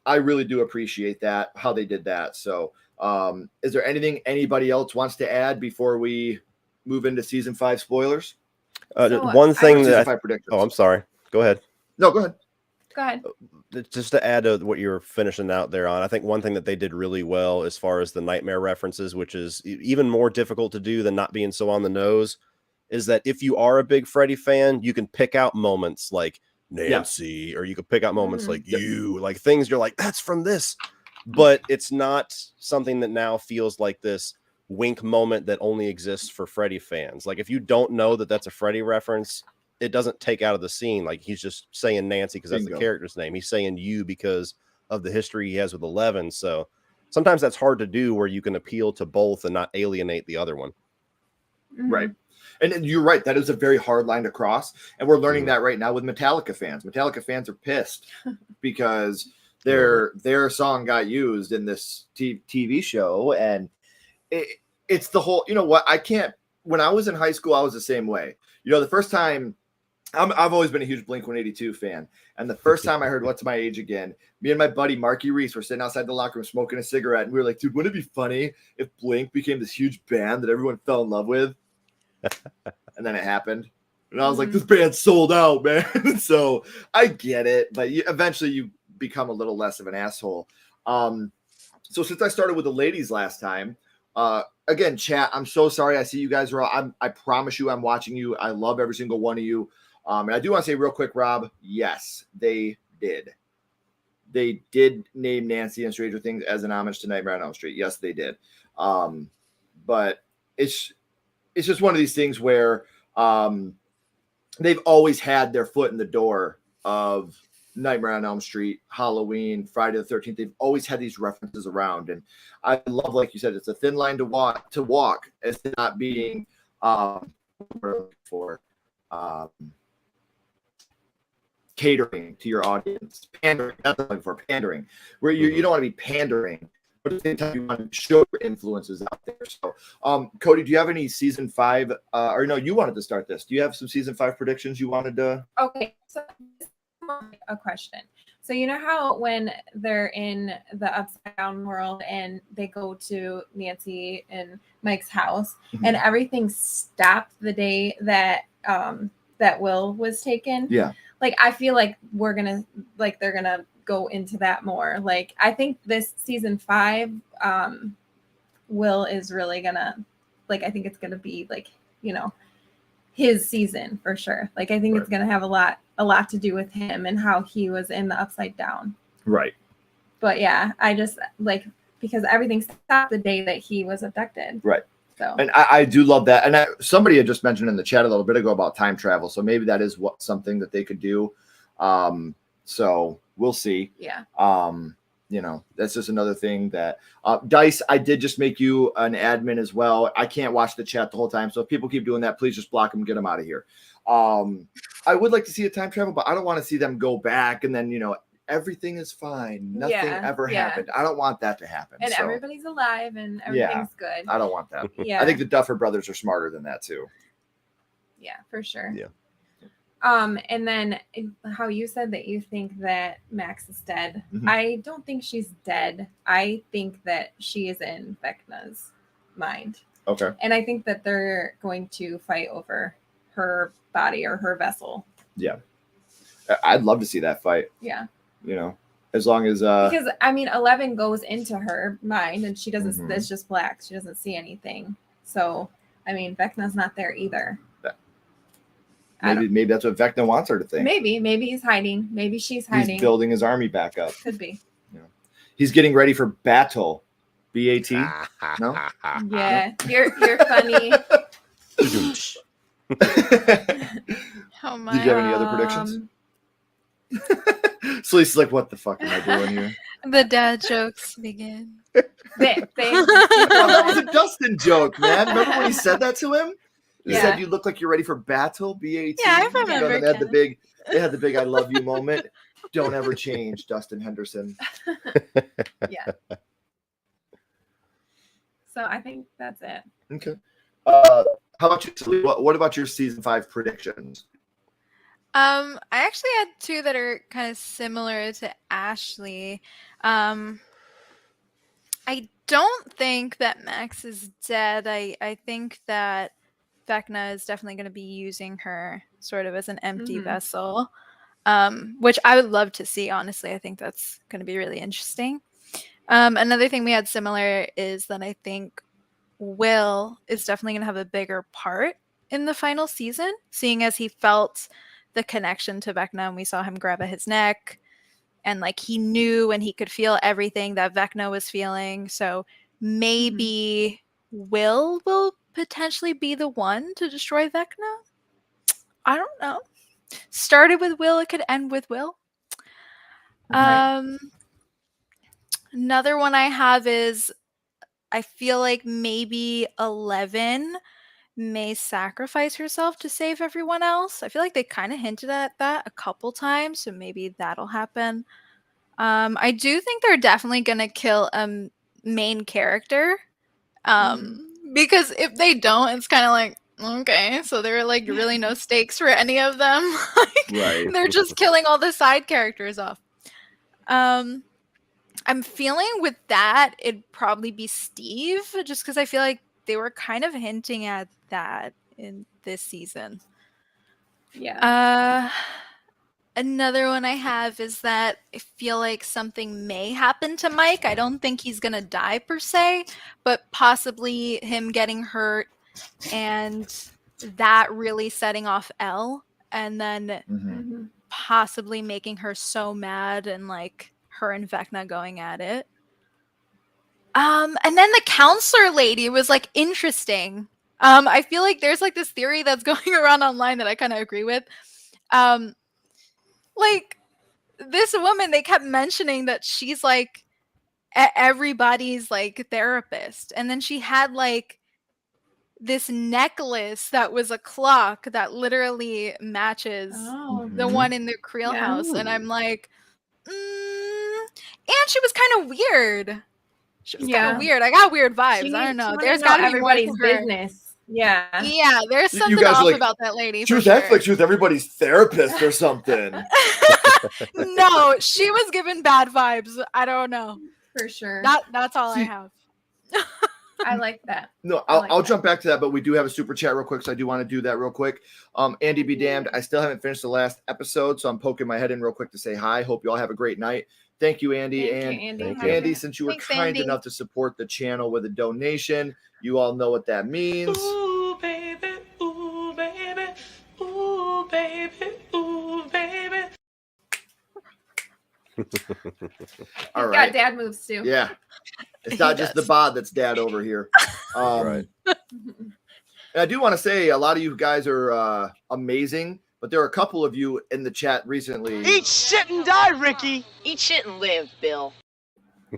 I really do appreciate that, how they did that. So is there anything anybody else wants to add before we move into season 5 spoilers?
One thing that I'm sorry. Go ahead.
No, go ahead.
Go ahead.
Just to add to what you were finishing out there on, I think one thing that they did really well as far as the nightmare references, which is even more difficult to do than not being so on the nose, is that if you are a big Freddy fan, you can pick out moments like Nancy, or you could pick out moments like you, like things you're like, that's from this. But it's not something that now feels like this wink moment that only exists for Freddy fans. Like if you don't know that that's a Freddy reference, it doesn't take out of the scene. Like he's just saying Nancy because that's the character's name. He's saying you because of the history he has with 11. So sometimes that's hard to do where you can appeal to both and not alienate the other one.
Right. And you're right. That is a very hard line to cross. And we're learning that right now with Metallica fans. Metallica fans are pissed because their song got used in this TV show. And it's the whole, you know what? When I was in high school, I was the same way. You know, the first time, I've always been a huge Blink-182 fan. And the first time I heard What's My Age Again, me and my buddy Marky Reese were sitting outside the locker room smoking a cigarette. And we were like, dude, wouldn't it be funny if Blink became this huge band that everyone fell in love with? And then it happened. And I was like, this band's sold out, man. So I get it. But eventually you become a little less of an asshole. So since I started with the ladies last time, again, chat, I'm so sorry. I see you guys are all, I promise you I'm watching you. I love every single one of you. And I do want to say real quick, Rob, yes, they did. They did name Nancy and Stranger Things as an homage to Nightmare on Elm Street. Yes, they did. But it's just one of these things where they've always had their foot in the door of Nightmare on Elm Street, Halloween, Friday the 13th. They've always had these references around. And I love, like you said, it's a thin line to walk as to not being catering to your audience, pandering, not looking for pandering, where you don't want to be pandering, but at the same time you want to show your influences out there. So, Cody, do you have any season 5? Or no, you wanted to start this. Do you have some season 5 predictions you wanted to?
Okay, so a question. So you know how when they're in the upside down world and they go to Nancy and Mike's house and everything stopped the day that that Will was taken? Yeah. Like I feel like they're gonna go into that more. Like I think this season 5, Will is really gonna, like, I think it's gonna be like, you know, his season for sure. Like I think it's gonna have a lot to do with him and how he was in the upside down. Right. But yeah, I just like, because everything stopped the day that he was abducted. Right. So. And I do love that. And somebody had just mentioned in the chat a little bit ago about time travel. So maybe that is something that they could do. So we'll see. Yeah. You know, that's just another thing that Dice, I did just make you an admin as well. I can't watch the chat the whole time. So if people keep doing that, please just block them, get them out of here. I would like to see a time travel, but I don't want to see them go back and then, you know, everything is fine. Nothing ever happened. I don't want that to happen. And so, everybody's alive and everything's good. I don't want that. Yeah. I think the Duffer Brothers are smarter than that too. Yeah, for sure. Yeah. And then how you said that you think that Max is dead. I don't think she's dead. I think that she is in Vecna's mind. Okay. And I think that they're going to fight over her body or her vessel. Yeah. I'd love to see that fight. Yeah. You know, as long as because I mean 11 goes into her mind and she doesn't it's just black. She doesn't see anything. So I mean Vecna's not there either. Maybe that's what Vecna wants her to think. Maybe he's hiding. Maybe she's hiding. He's building his army back up. Could be. You know. He's getting ready for battle. BAT. No? Yeah. You're funny. Oh my. Did you have any other predictions? So he's like, what the fuck am I doing here?
The dad jokes begin.
Well, that was a Dustin joke, man. Remember when he said that to him? He said, you look like you're ready for battle, BAT.
Yeah, I remember.
They had the big I love you moment. Don't ever change, Dustin Henderson.
Yeah. So I think that's it.
Okay. How about you, Celine? What about your season 5 predictions?
I actually had two that are kind of similar to Ashley. I don't think that Max is dead. I think that Vecna is definitely going to be using her sort of as an empty vessel, which I would love to see, honestly. I think that's going to be really interesting. Another thing we had similar is that I think Will is definitely going to have a bigger part in the final season, seeing as he felt the connection to Vecna and we saw him grab at his neck and like he knew and he could feel everything that Vecna was feeling. So maybe Will potentially be the one to destroy Vecna. I don't know. Started with Will, it could end with Will.
Right.
Another one I have is I feel like maybe 11 may sacrifice herself to save everyone else. I feel like they kind of hinted at that a couple times, so maybe that'll happen. I do think they're definitely gonna kill a main character. Because if they don't, it's kind of like, okay, so there are like really no stakes for any of them.
Right.
They're just killing all the side characters off. I'm feeling with that, it'd probably be Steve, just because I feel like they were kind of hinting at that in this season.
Yeah.
Another one I have is that I feel like something may happen to Mike. I don't think he's going to die per se, but possibly him getting hurt and that really setting off Elle and then possibly making her so mad and like her and Vecna going at it. And then the counselor lady was like interesting. I feel like there's like this theory that's going around online that I kind of agree with. Like this woman, they kept mentioning that she's like everybody's like therapist, and then she had like this necklace that was a clock that literally matches the one in the Creel house, and I'm like, and she was kind of weird. She was kind of weird. I got weird vibes. I don't know. There's got to be more to
everybody's
her.
business. Yeah.
Yeah, there's something
guys are
off
like,
about that lady.
She was
for
acting like she was everybody's therapist or something.
No, she was giving bad vibes. I don't know.
For sure.
That's all I have.
I like that.
No, I'll jump back to that, but we do have a super chat real quick, so I do want to do that real quick. Andy be damned. I still haven't finished the last episode, so I'm poking my head in real quick to say hi. Hope you all have a great night. Thank you, Andy. Andy, since you were kind enough to support the channel with a donation, you all know what that means.
Ooh, baby, ooh, baby, ooh, baby, ooh, baby.
All right.
Got dad moves too.
Yeah. It's not just the bod that's dad over here.
Right.
And I do want to say a lot of you guys are amazing, but there are a couple of you in the chat recently.
Eat shit and die, Ricky. Eat shit and live, Bill.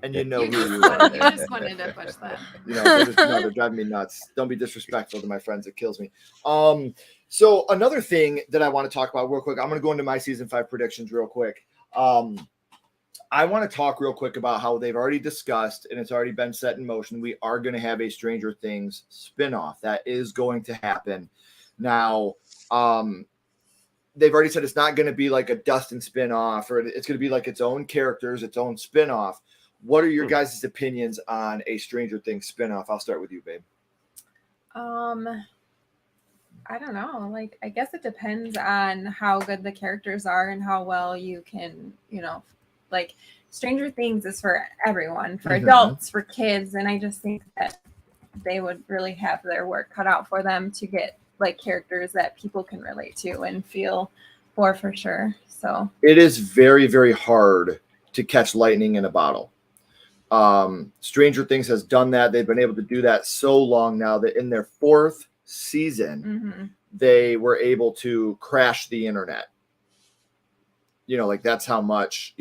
And you know who you
You
are.
just wanted to push that.
You know, they're driving me nuts. Don't be disrespectful to my friends. It kills me. So another thing that I want to talk about real quick, I'm going to go into my season 5 predictions real quick. I want to talk real quick about how they've already discussed, and it's already been set in motion. We are going to have a Stranger Things spinoff. That is going to happen. Now, they've already said it's not going to be like a Dustin spinoff, or it's going to be like its own characters, its own spinoff. What are your guys' opinions on a Stranger Things spinoff? I'll start with you, babe.
I don't know. Like, I guess it depends on how good the characters are and how well you can, like Stranger Things is for everyone, for adults, for kids. And I just think that they would really have their work cut out for them to get like characters that people can relate to and feel for sure. So
it is very, very hard to catch lightning in a bottle. Stranger Things has done that. They've been able to do that so long now that in their 4th season, they were able to crash the internet. Like that's how much,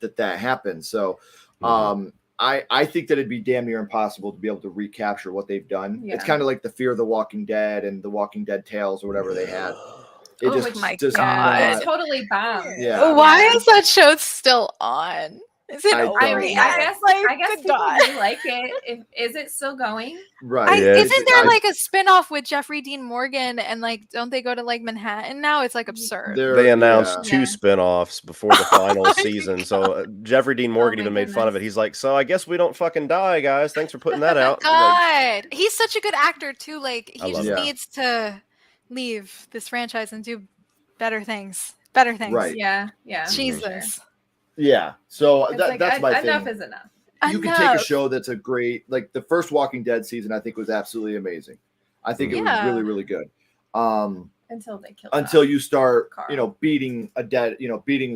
that happened. So, I think that it'd be damn near impossible to be able to recapture what they've done.
Yeah.
It's kind of like the Fear of the Walking Dead and the Walking Dead Tales or whatever they had. It
Oh
just
my
does
God.
It's
not.
totally bombed.
Yeah.
Why is that show still on? Is it
I
over
don't
I
know.
guess
yet?
I guess
good
people
God.
do like it. Is it still going?
Right.
Yeah,
Isn't there
I-
like a spin-off with Jeffrey Dean Morgan and like don't they go to like Manhattan now? It's like absurd.
They announced
Yeah.
2 spin-offs before the final season. So Jeffrey Dean Morgan
my
even made fun of it.
goodness.
He's like, "So I guess we don't fucking die, guys. Thanks for putting that out." Like,
God, he's such a good actor too. Like
I
he
love
just
it. Yeah.
needs to leave this franchise and do better things. Better things.
Right.
Yeah, yeah. for
Jesus.
sure.
Yeah. So
It's
that,
like
that's my
enough
thing.
is enough.
You can take a show that's a great, like the first Walking Dead season, I think was absolutely amazing. I think it was
Yeah.
really, really good.
Until they kill.
Until you start,
Carl.
beating the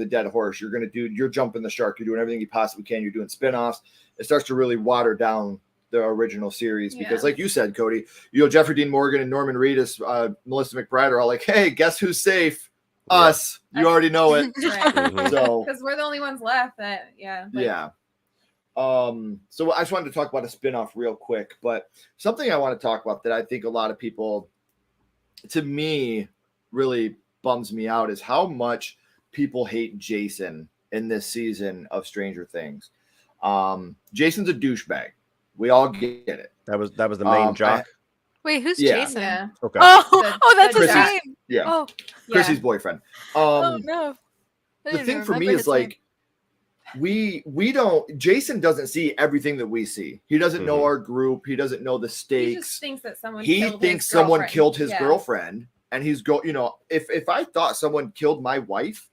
dead horse. You're jumping the shark. You're doing everything you possibly can. You're doing spinoffs. It starts to really water down the original series because,
Yeah.
like you said, Cody, Jeffrey Dean Morgan and Norman Reedus, Melissa McBride are all like, "Hey, guess who's safe?
Yeah.
Us. You already know it."
Mhm.
So
Because we're the only ones left that, yeah.
yeah. So I just wanted to talk about a spinoff real quick, but something I want to talk about that I think a lot of people, to me, really bums me out is how much people hate Jason in this season of Stranger Things. Jason's a douchebag. We all get it.
That was the main jock.
Wait, who's
Yeah.
Jason?
Yeah.
Okay.
Oh, that's his
Chrissy's-
name.
Yeah.
Oh,
Chrissy's boyfriend.
oh no. I
The
didn't
thing for me
remember
is
his name.
like Jason doesn't see everything that we see. He doesn't know
Mhm.
our group. He doesn't know the
He
stakes.
just thinks that someone
He
killed
thinks
his
someone
girlfriend.
killed his
Yeah.
girlfriend, and he's if I thought someone killed my wife,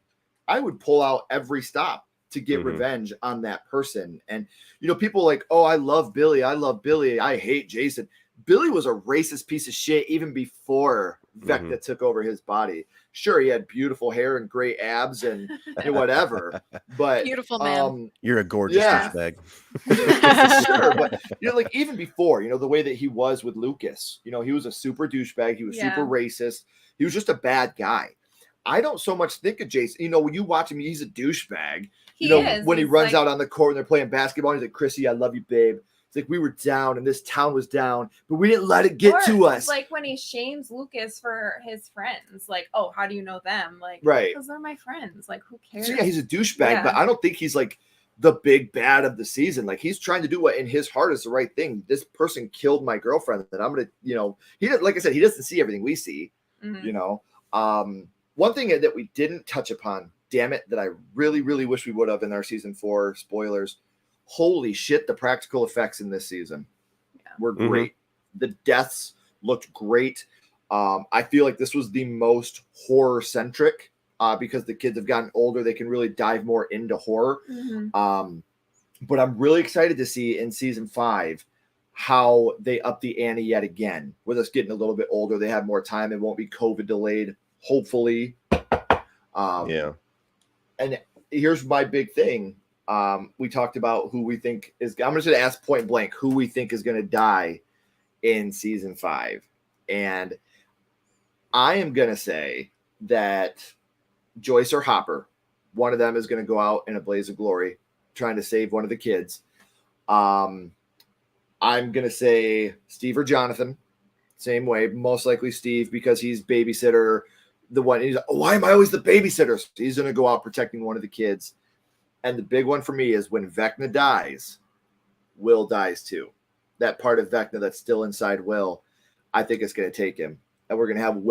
I would pull out every stop to get
Mhm.
revenge on that person. And people like, "Oh, I love Billy, I hate Jason." Billy was a racist piece of shit even before Vecna took over his body. Sure, he had beautiful hair and great abs and whatever, but
Beautiful man.
You're a gorgeous
Yeah.
douchebag.
sure, but like even before, the way that he was with Lucas, he was a super douchebag. He was super
Yeah.
racist. He was just a bad guy. I don't so much think of Jason. When you watch him, he's a douchebag.
He is.
When he
He's
runs
like-
out on the court and they're playing basketball, he's like, "Chrissy, I love you, babe." It's like, we were down and this town was down, but we didn't let it get
Or,
to us.
Like when he shames Lucas for his friends, like, "Oh, how do you know them?" Like,
Right.
because they're my friends. Like, who cares?
So yeah, he's a douchebag,
Yeah.
but I don't think he's like the big bad of the season. Like he's trying to do what in his heart is the right thing. This person killed my girlfriend, and I'm gonna, he like I said, he doesn't see everything we see.
Mhm.
One thing that we didn't touch upon, damn it, that I really, really wish we would have in our season 4 spoilers. Holy shit, the practical effects in this season were great. The deaths looked great. I feel like this was the most horror centric because the kids have gotten older. They can really dive more into horror.
Mhm.
But I'm really excited to see in season 5 how they up the ante yet again. With us getting a little bit older, they have more time. It won't be COVID delayed, hopefully.
Yeah.
And here's my big thing. We talked about who we think is. I'm just going to ask point blank who we think is going to die in season 5, and I am going to say that Joyce or Hopper, one of them is going to go out in a blaze of glory, trying to save one of the kids. I'm going to say Steve or Jonathan, same way, most likely Steve because he's babysitter. The one he's like, "Oh, why am I always the babysitter?" So he's going to go out protecting one of the kids. And the big one for me is when Vecna dies, Will dies too. That part of Vecna that's still inside Will, I think it's going to take him. And we're going to have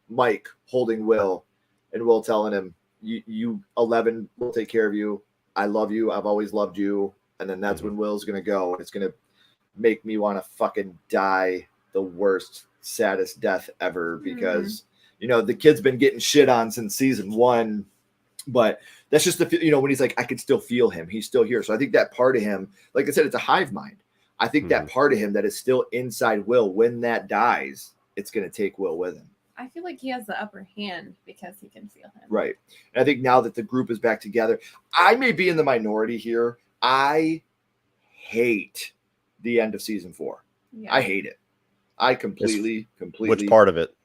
Mike holding Will, and Will telling him, you 11 will take care of you. I love you. I've always loved you. And then that's when Will's going to go. And it's going to make me want to fucking die the worst, saddest death ever because, the kid's been getting shit on since season 1. But that's just when he's like, I can still feel him. He's still here. So I think that part of him, like I said, it's a hive mind. I think that part of him that is still inside Will, when that dies, it's going to take Will with him.
I feel like he has the upper hand because he can feel him.
Right. And I think now that the group is back together, I may be in the minority here. I hate the end of season 4.
Yeah.
I hate it. I completely.
Which part of it?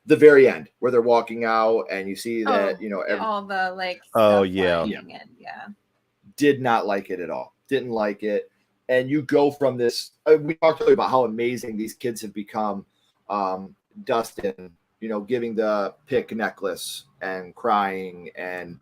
The very end where they're walking out and you see that,
all the like.
Oh,
stuff
yeah.
flying in. Yeah.
Did not like it at all. Didn't like it. And you go from this, we talked earlier about how amazing these kids have become. Dustin, giving the pick necklace and crying, and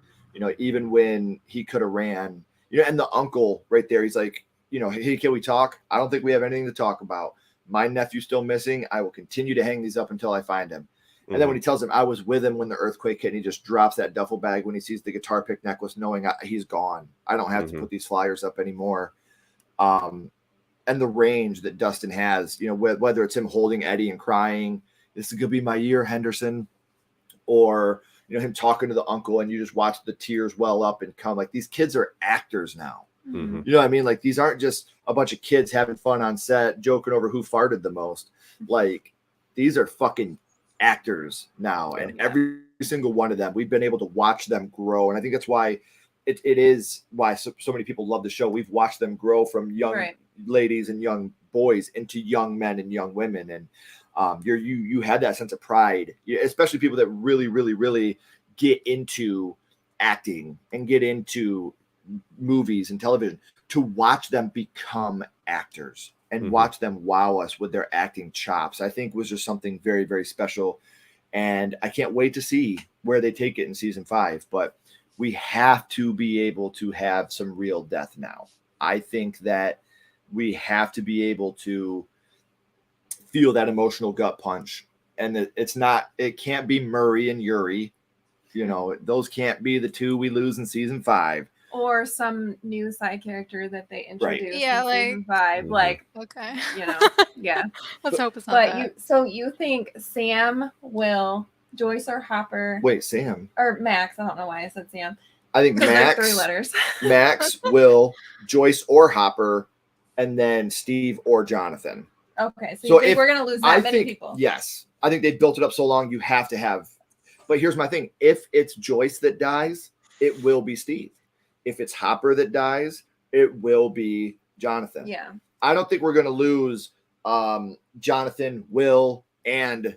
even when he could have ran, and the uncle right there, he's like, hey, can we talk? I don't think we have anything to talk about. My nephew's still missing. I will continue to hang these up until I find him. And then when he tells him I was with him when the earthquake hit, and he just drops that duffel bag when he sees the guitar pick necklace, knowing he's gone. I don't have to put these flyers up anymore. And the range that Dustin has, whether it's him holding Eddie and crying, this is going to be my year, Henderson, or, him talking to the uncle, and you just watch the tears well up and come. Like, these kids are actors now.
Mm-hmm.
You know what I mean? Like, these aren't just a bunch of kids having fun on set, joking over who farted the most. Like, these are fucking actors now, and every single one of them, we've been able to watch them grow. And I think that's why it is why so many people love the show. We've watched them grow from young ladies and young boys into young men and young women. And you had that sense of pride, especially people that really, really, really get into acting and get into movies and television, to watch them become actors and watch them wow us with their acting chops, I think was just something very, very special. And I can't wait to see where they take it in season 5. But we have to be able to have some real death now. I think that we have to be able to feel that emotional gut punch. And it can't be Murray and Yuri. Those can't be the two we lose in season 5.
Or some new side character that they introduced in season 5. Like,
okay.
Yeah.
Let's hope it's not that.
You think Sam, Will, Joyce, or Hopper?
Wait, Sam
or Max? I don't know why I said Sam.
I think Max.
3 letters.
Max, Will, Joyce, or Hopper, and then Steve or Jonathan.
Okay, so you think we're gonna lose that many people?
Yes, I think they built it up so long. You have to have. But here's my thing: if it's Joyce that dies, it will be Steve. If it's Hopper that dies, it will be Jonathan.
Yeah.
I don't think we're going to lose Jonathan, Will, and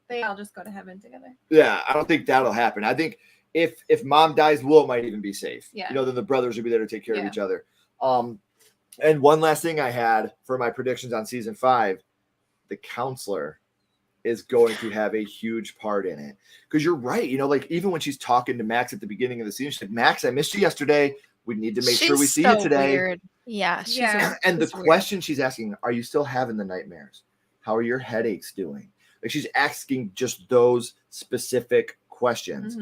they all just go to heaven together.
Yeah, I don't think that'll happen. I think if mom dies, Will might even be safe.
Yeah.
Then the brothers will be there to take care of each other. And one last thing I had for my predictions on season 5, the counselor is going to have a huge part in it. Because you're right. Like, even when she's talking to Max at the beginning of the season, she said, Max, I missed you yesterday. We need to make sure we see you today.
Weird. Yeah.
And the question she's asking, are you still having the nightmares? How are your headaches doing? Like, she's asking just those specific questions,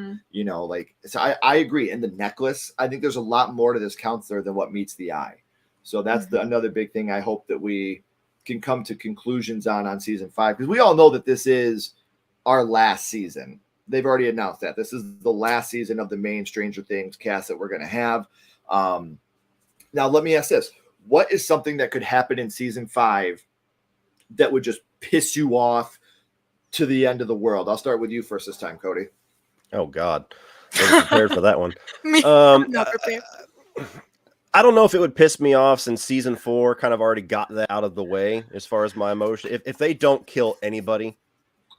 so I agree. And the necklace, I think there's a lot more to this counselor than what meets the eye. So that's another big thing I hope that we can come to conclusions on season 5, because we all know that this is our last season. They've already announced that this is the last season of the main Stranger Things cast that we're going to have. Now let me ask this: what is something that could happen in season 5 that would just piss you off to the end of the world? I'll start with you first this time, Cody.
Oh God, I wasn't prepared for that one.
I'm not prepared.
I don't know if it would piss me off, since season 4 kind of already got that out of the way as far as my emotion. If they don't kill anybody,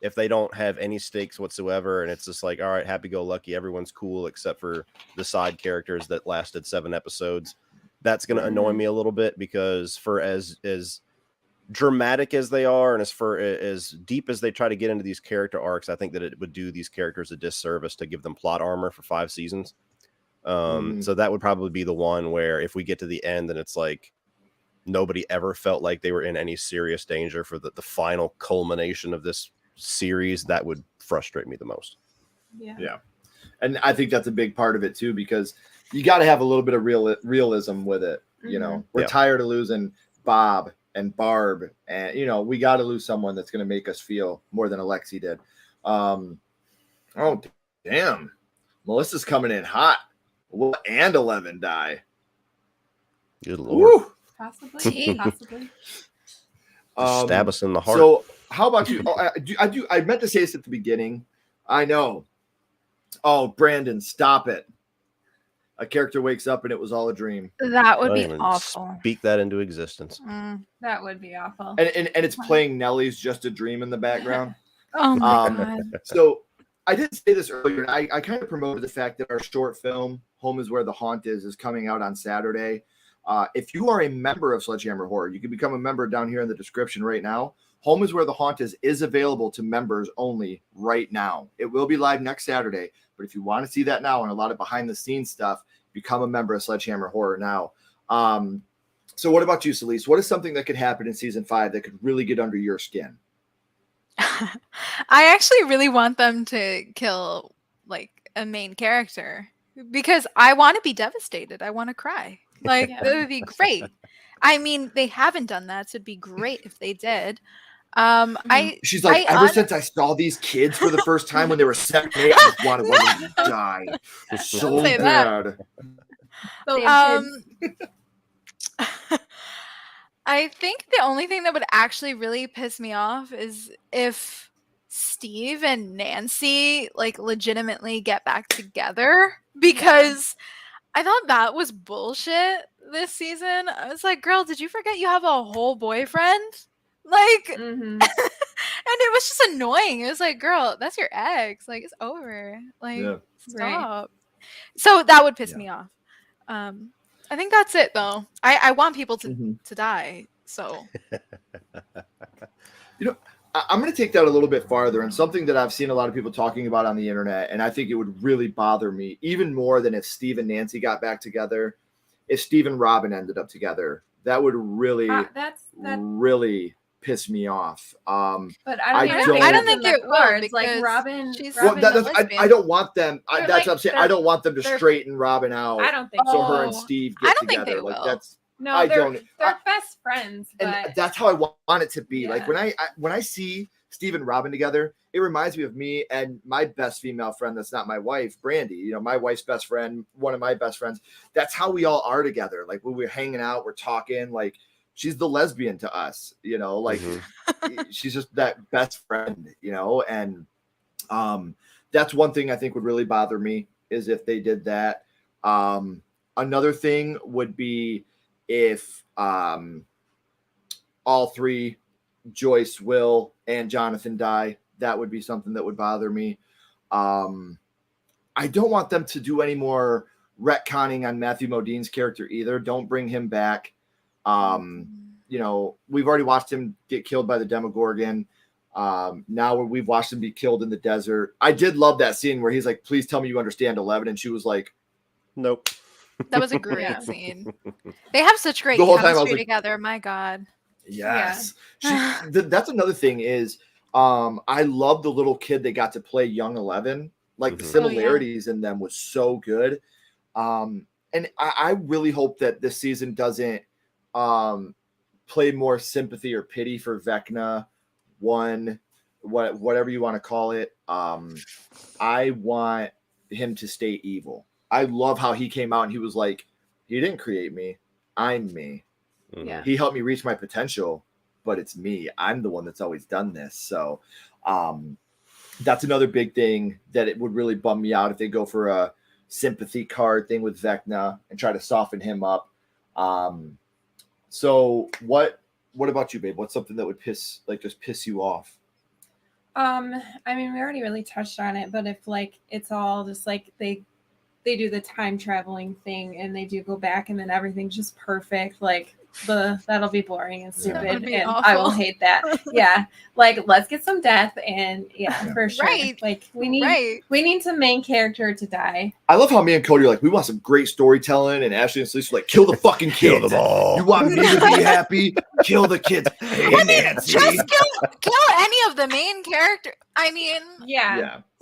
if they don't have any stakes whatsoever, and it's just like, all right, happy-go-lucky, everyone's cool except for the side characters that lasted 7 episodes, that's going to annoy me a little bit, because for as dramatic as they are, and as deep as they try to get into these character arcs, I think that it would do these characters a disservice to give them plot armor for 5 seasons. So that would probably be the one where if we get to the end and it's like nobody ever felt like they were in any serious danger for the final culmination of this series, that would frustrate me the most.
Yeah. And I think that's a big part of it too, because you got to have a little bit of realism with it. We're tired of losing Bob and Barb, and we got to lose someone that's going to make us feel more than Alexi did. Oh damn, Melissa's coming in hot. Will and 11 die?
Good Lord.
Woo!
Possibly.
Stab us in the heart.
So how about you? I meant to say this at the beginning. I know. Oh, Brandon, stop it. A character wakes up and it was all a dream.
That would be awful.
Speak that into existence.
That would be awful.
And it's playing Nelly's Just a Dream in the background.
Oh my God.
So I did say this earlier. I kind of promoted the fact that our short film, Home is Where the Haunt is coming out on Saturday. If you are a member of Sledgehammer Horror, you can become a member down here in the description right now. Home is Where the Haunt is available to members only right now. It will be live next Saturday, but if you want to see that now and a lot of behind the scenes stuff, become a member of Sledgehammer Horror now. So what about you, Celeste? What is something that could happen in season 5 that could really get under your skin?
I actually really want them to kill like a main character because I want to be devastated. I want to cry. Like that would be great. I mean, they haven't done that, so it'd be great if they did.
She's like, since I saw these kids for the first time when they were 7, 8, I just wanted one of them to die so bad.
I think the only thing that would actually really piss me off is if Steve and Nancy like legitimately get back together, because I thought that was bullshit this season. I was like, girl, did you forget you have a whole boyfriend? Like, and it was just annoying. It was like, girl, that's your ex. Like, it's over. Like, stop. So that would piss me off. I think that's it, though. I want people to die. So,
I'm going to take that a little bit farther, and something that I've seen a lot of people talking about on the internet, and I think it would really bother me even more than if Steve and Nancy got back together. If Steve and Robin ended up together, that would really, really piss me off.
But I don't think it would. Like Robin,
I don't want them. That's what I'm saying. I don't want them to straighten Robin out.
I don't think
so. Her and Steve get together.
Think they
like
will.
That's.
No, they're best friends. But...
And that's how I want it to be. Like when I see Steve and Robin together, it reminds me of me and my best female friend. That's not my wife, Brandy. My wife's best friend, one of my best friends. That's how we all are together. Like when we're hanging out, we're talking. Like she's the lesbian to us. Like she's just that best friend. And that's one thing I think would really bother me is if they did that. Another thing would be if all 3, Joyce, Will, and Jonathan die. That would be something that would bother me. I don't want them to do any more retconning on Matthew Modine's character either. Don't bring him back. We've already watched him get killed by the Demogorgon. Now we've watched him be killed in the desert. I did love that scene where he's like, please tell me you understand 11. And she was like,
nope.
That was a great scene. They have such great chemistry together. My God.
Yes. That's another thing is I love the little kid they got to play young 11. Like the similarities in them was so good. And I really hope that this season doesn't play more sympathy or pity for Vecna. Whatever you want to call it. I want him to stay evil. I love how he came out and he was like, he didn't create me. I'm me.
Yeah.
He helped me reach my potential, but it's me. I'm the one that's always done this. So that's another big thing that it would really bum me out if they go for a sympathy card thing with Vecna and try to soften him up. So what about you, babe? What's something that would piss you off?
I mean, we already really touched on it, but if it's all just they do the time traveling thing and they do go back and then everything's just perfect, that'll be boring and stupid and awful. I will hate that. Let's get some death and for sure. Right. We need some main character to die.
I love how me and Cody are like, we want some great storytelling, and Ashley and Celeste are like, kill the fucking kids. Kill them all. You want me to be happy? Kill the kids. Hey, Nancy.
Just kill any of the main character. I mean,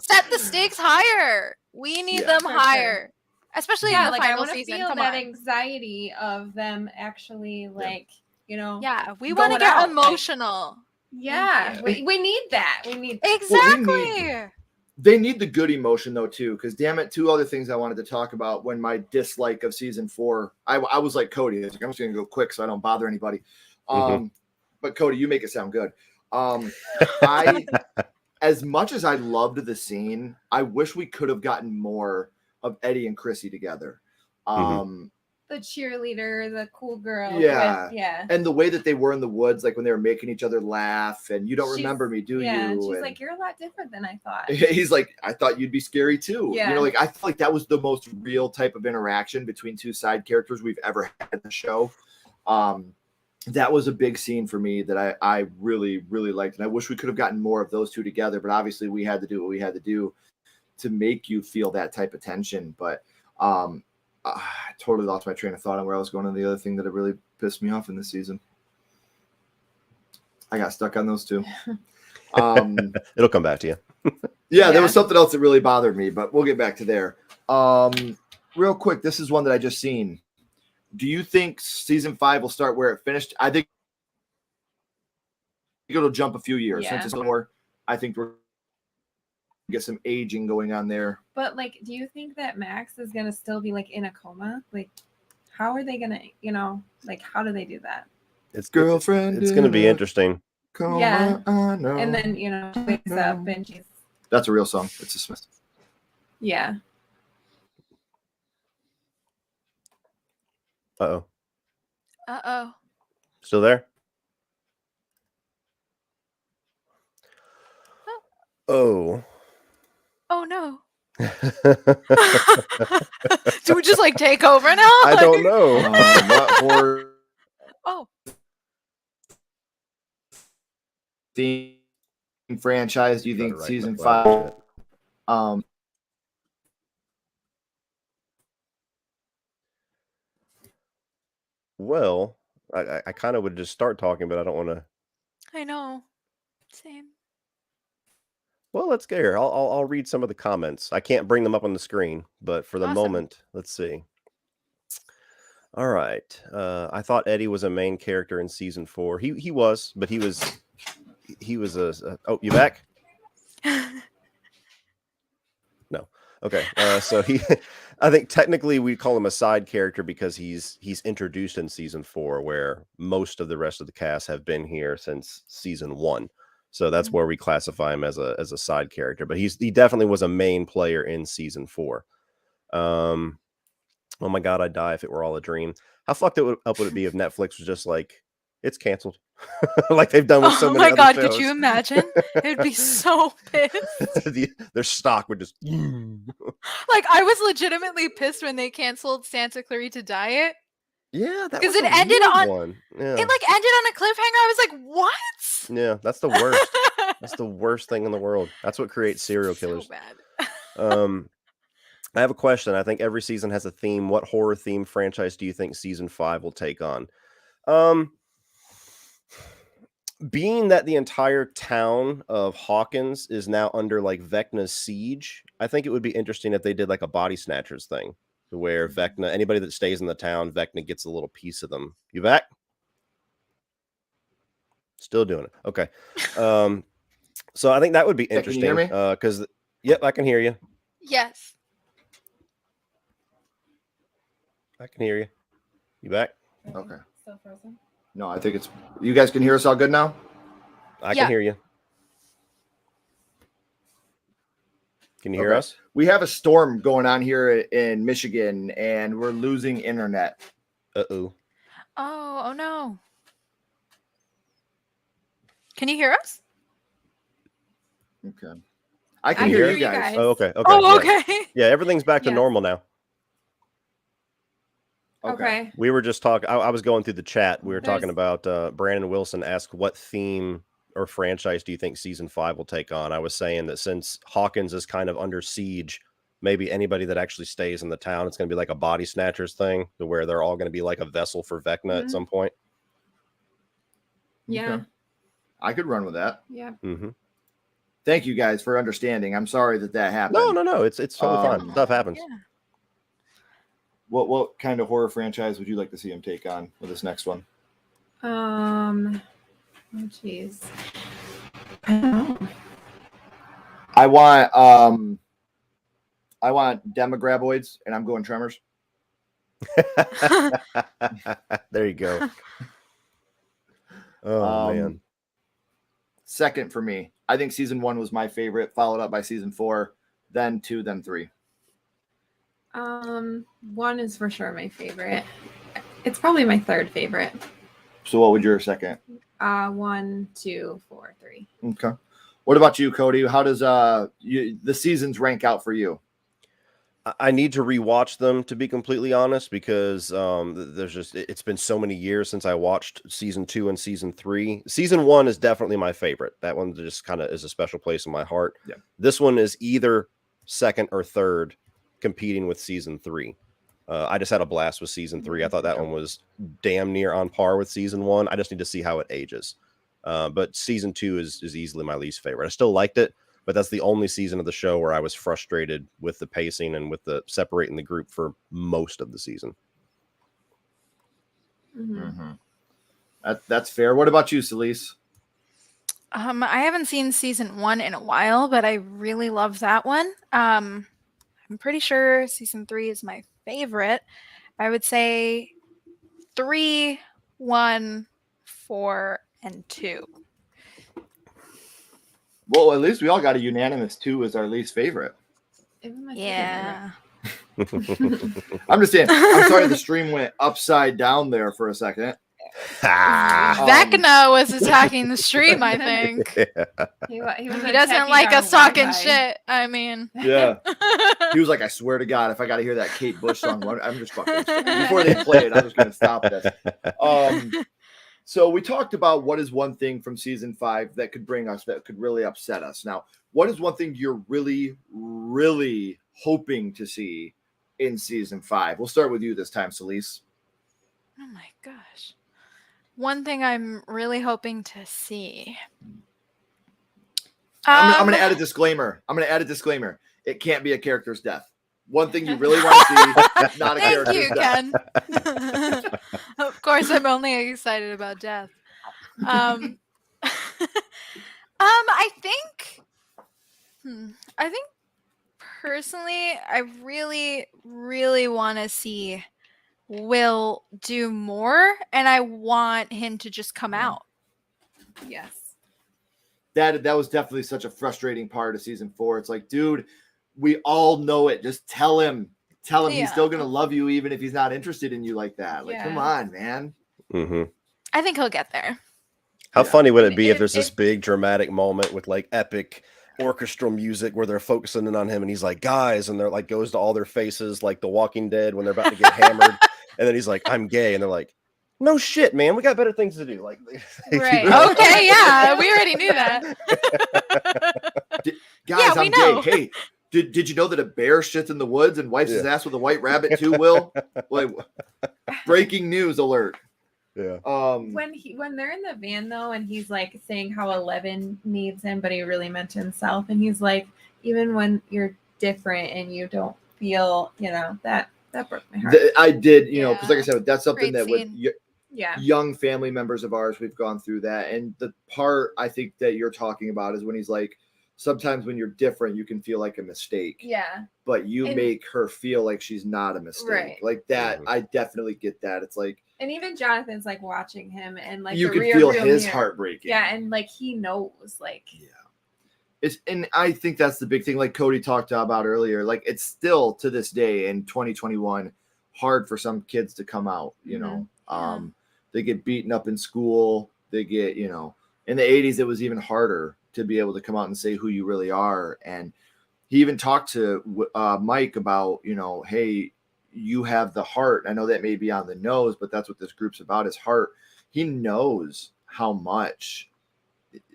set the stakes higher. We need them higher, especially in the final season.
I want to feel that anxiety of them actually, we
want to get emotional.
We need that. We need
exactly.
They need the good emotion though too, because damn it, 2 other things I wanted to talk about when my dislike of season 4. I was like Cody. I was like, I'm just gonna go quick so I don't bother anybody. But Cody, you make it sound good. As much as I loved the scene, I wish we could have gotten more of Eddie and Chrissy together.
the cheerleader, the cool girl.
Yeah.
Yeah.
And the way that they were in the woods, like when they were making each other laugh, and you don't remember me, do
yeah,
you?
and she's
And
like, you're a lot different than I thought.
he's like, I thought you'd be scary too.
Yeah.
You know, like I feel like that was the most real type of interaction between two side characters we've ever had in the show. That was a big scene for me that I really, really liked. And I wish we could have gotten more of those two together, but obviously we had to do what we had to do to make you feel that type of tension. But I totally lost my train of thought on where I was going on the other thing that really pissed me off in this season. I got stuck on those two.
It'll come back to you.
Yeah, there was something else that really bothered me, but we'll get back to there. Real quick, this is one that I just seen. Do you think season 5 will start where it finished? I think it'll jump a few years. Since it's more, I think we're get some aging going on there.
But like, do you think that Max is gonna still be like in a coma? Like, how are they gonna, like, how do they do that?
It's
girlfriend.
It's going to be interesting.
Coma,
Yeah.
I know.
And then she wakes up and she's.
That's a real song. It's dismissed.
Yeah.
Uh-oh.
Uh-oh.
Still there? Oh.
Oh no. Do we just like take over now?
I don't know.
What horror
Oh.
theme franchise do you think
Right,
season
right.
5
Well, I kind of would just start talking, but I don't want to.
I know. Same.
Well, let's get here. I'll read some of the comments. I can't bring them up on the screen, but for the
Awesome.
moment, let's see. All right. I thought Eddie was a main character in season 4. He was, but he was a oh, you back? No. Okay. So I think technically we call him a side character because he's introduced in season 4, where most of the rest of the cast have been here since season 1. So that's where we classify him as a side character. But he definitely was a main player in season 4. Oh my God, I'd die if it were all a dream. How fucked up would it be if Netflix was just like, it's canceled, like they've done with so many other
God,
shows.
could you imagine? It'd be so pissed.
Their stock would just
Like, I was legitimately pissed when they canceled Santa Clarita Diet.
yeah, that
'Cause
was
it
a
ended
weird
on-
one. Yeah.
It like ended on a cliffhanger. I was like, what?
Yeah, that's the worst. That's the worst thing in the world. That's what creates serial killers.
So bad.
I have a question. I think every season has a theme. What horror theme franchise do you think season 5 will take on? Being that the entire town of Hawkins is now under like Vecna's siege, I think it would be interesting if they did like a Body Snatchers thing, where Vecna, anybody that stays in the town, Vecna gets a little piece of them. You back? Still doing it. Okay. So I think that would be
Yeah, can you
interesting.
hear me?
Because yep, I can hear you.
Yes.
I can hear you. You back?
Okay.
Still frozen.
No, I think it's you guys can hear us all good now.
I
Yeah.
can hear you. Can you hear
Okay.
us?
We have a storm going on here in Michigan, and we're losing internet.
Uh-oh.
Oh no. Can you hear us?
Okay. I can hear you guys.
Oh, okay. Okay.
Oh,
yeah.
okay.
Yeah, everything's back to
Yeah.
normal now.
Okay.
We were just talking. I was going through the chat. We were talking
There's-
about Brandon Wilson asked what theme or franchise do you think season 5 will take on? I was saying that since Hawkins is kind of under siege, maybe anybody that actually stays in the town, it's going to be like a Body Snatchers thing, to where they're all going to be like a vessel for Vecna at
Mhm.
some point.
Yeah.
Okay. I could run with that.
Yeah.
Mm-hmm.
Thank you guys for understanding. I'm sorry that happened.
No. It's totally fine. Stuff happens.
Yeah.
What kind of horror franchise would you like to see him take on with this next one?
Oh jeez. I don't know.
I want Demograboids, and I'm going Tremors.
There you go. Oh man.
Second for me. I think season 1 was my favorite, followed up by season 4, then 2, then 3.
One is for sure my favorite. It's probably my third favorite.
So what would your second?
1, 2, 4, 3.
Okay. What about you, Cody? How does the seasons rank out for you?
I need to rewatch them, to be completely honest, because it's been so many years since I watched season 2 and season 3. Season 1 is definitely my favorite. That one just kind of is a special place in my heart.
Yeah.
This one is either second or third, competing with season 3. I just had a blast with season 3. I thought that one was damn near on par with season 1. I just need to see how it ages. But season 2 is easily my least favorite. I still liked it, but that's the only season of the show where I was frustrated with the pacing and with the separating the group for most of the season.
That's fair. What about you, Celise?
I haven't seen season 1 in a while, but I really love that one. I'm pretty sure season 3 is my favorite. I would say 3, 1, 4, and 2.
Well, at least we all got a unanimous 2 as our least favorite.
Yeah.
I'm just saying. I'm sorry the stream went upside down there for a second.
Vecna was attacking the stream, I think.
He
He doesn't like us talking shit. I mean,
Yeah. He was like, I swear to God, if I got to hear that Kate Bush song, I'm just fucking. Before they play it, I'm just going to stop this. So we talked about what is one thing from season 5 that could really upset us. Now, what is one thing you're really, really hoping to see in season 5? We'll start with you this time, Celise.
oh my gosh. One thing I'm really hoping to see.
I'm going to add a disclaimer. It can't be a character's death. One thing you really want to see, not a character's death.
Thank you, Ken. Of course, I'm only excited about death. I think personally, I really, really want to see Will do more, and I want him to just come out.
Yes.
That was definitely such a frustrating part of season 4. It's like, dude, we all know it. Just tell him he's still gonna love you even if he's not interested in you like that. Like, come on, man.
I think he'll get there.
How funny would it be if there's this big dramatic moment with like epic orchestral music where they're focusing in on him and he's like, guys, and they're like goes to all their faces like The Walking Dead when they're about to get hammered, and then he's like, I'm gay, and they're like, no shit, man, we got better things to do. Like,
right? Okay, yeah, we already knew that.
Guys, I'm gay. Hey, did you know that a bear shits in the woods and wipes his ass with a white rabbit too, Will? Like, breaking news alert.
Yeah.
When they're in the van though, and he's like saying how 11 needs him, but he really meant himself, and he's like, even when you're different and you don't feel, that broke my heart.
I did, because like I said, that's something
Great
that with
scene.
young family members of ours, we've gone through that. And the part I think that you're talking about is when he's like, sometimes when you're different, you can feel like a mistake.
Yeah.
But you make her feel like she's not a mistake.
Right.
Like that, I definitely get that. It's like,
and even Jonathan's like watching him, and like
you can feel his heart breaking.
Yeah, and like he knows, like
and I think that's the big thing, like Cody talked about earlier. Like, it's still to this day in 2021 hard for some kids to come out. They get beaten up in school. They get, in the 80s it was even harder to be able to come out and say who you really are. And he even talked to Mike about, hey, you have the heart. I know that may be on the nose, but that's what this group's about, is heart. He knows how much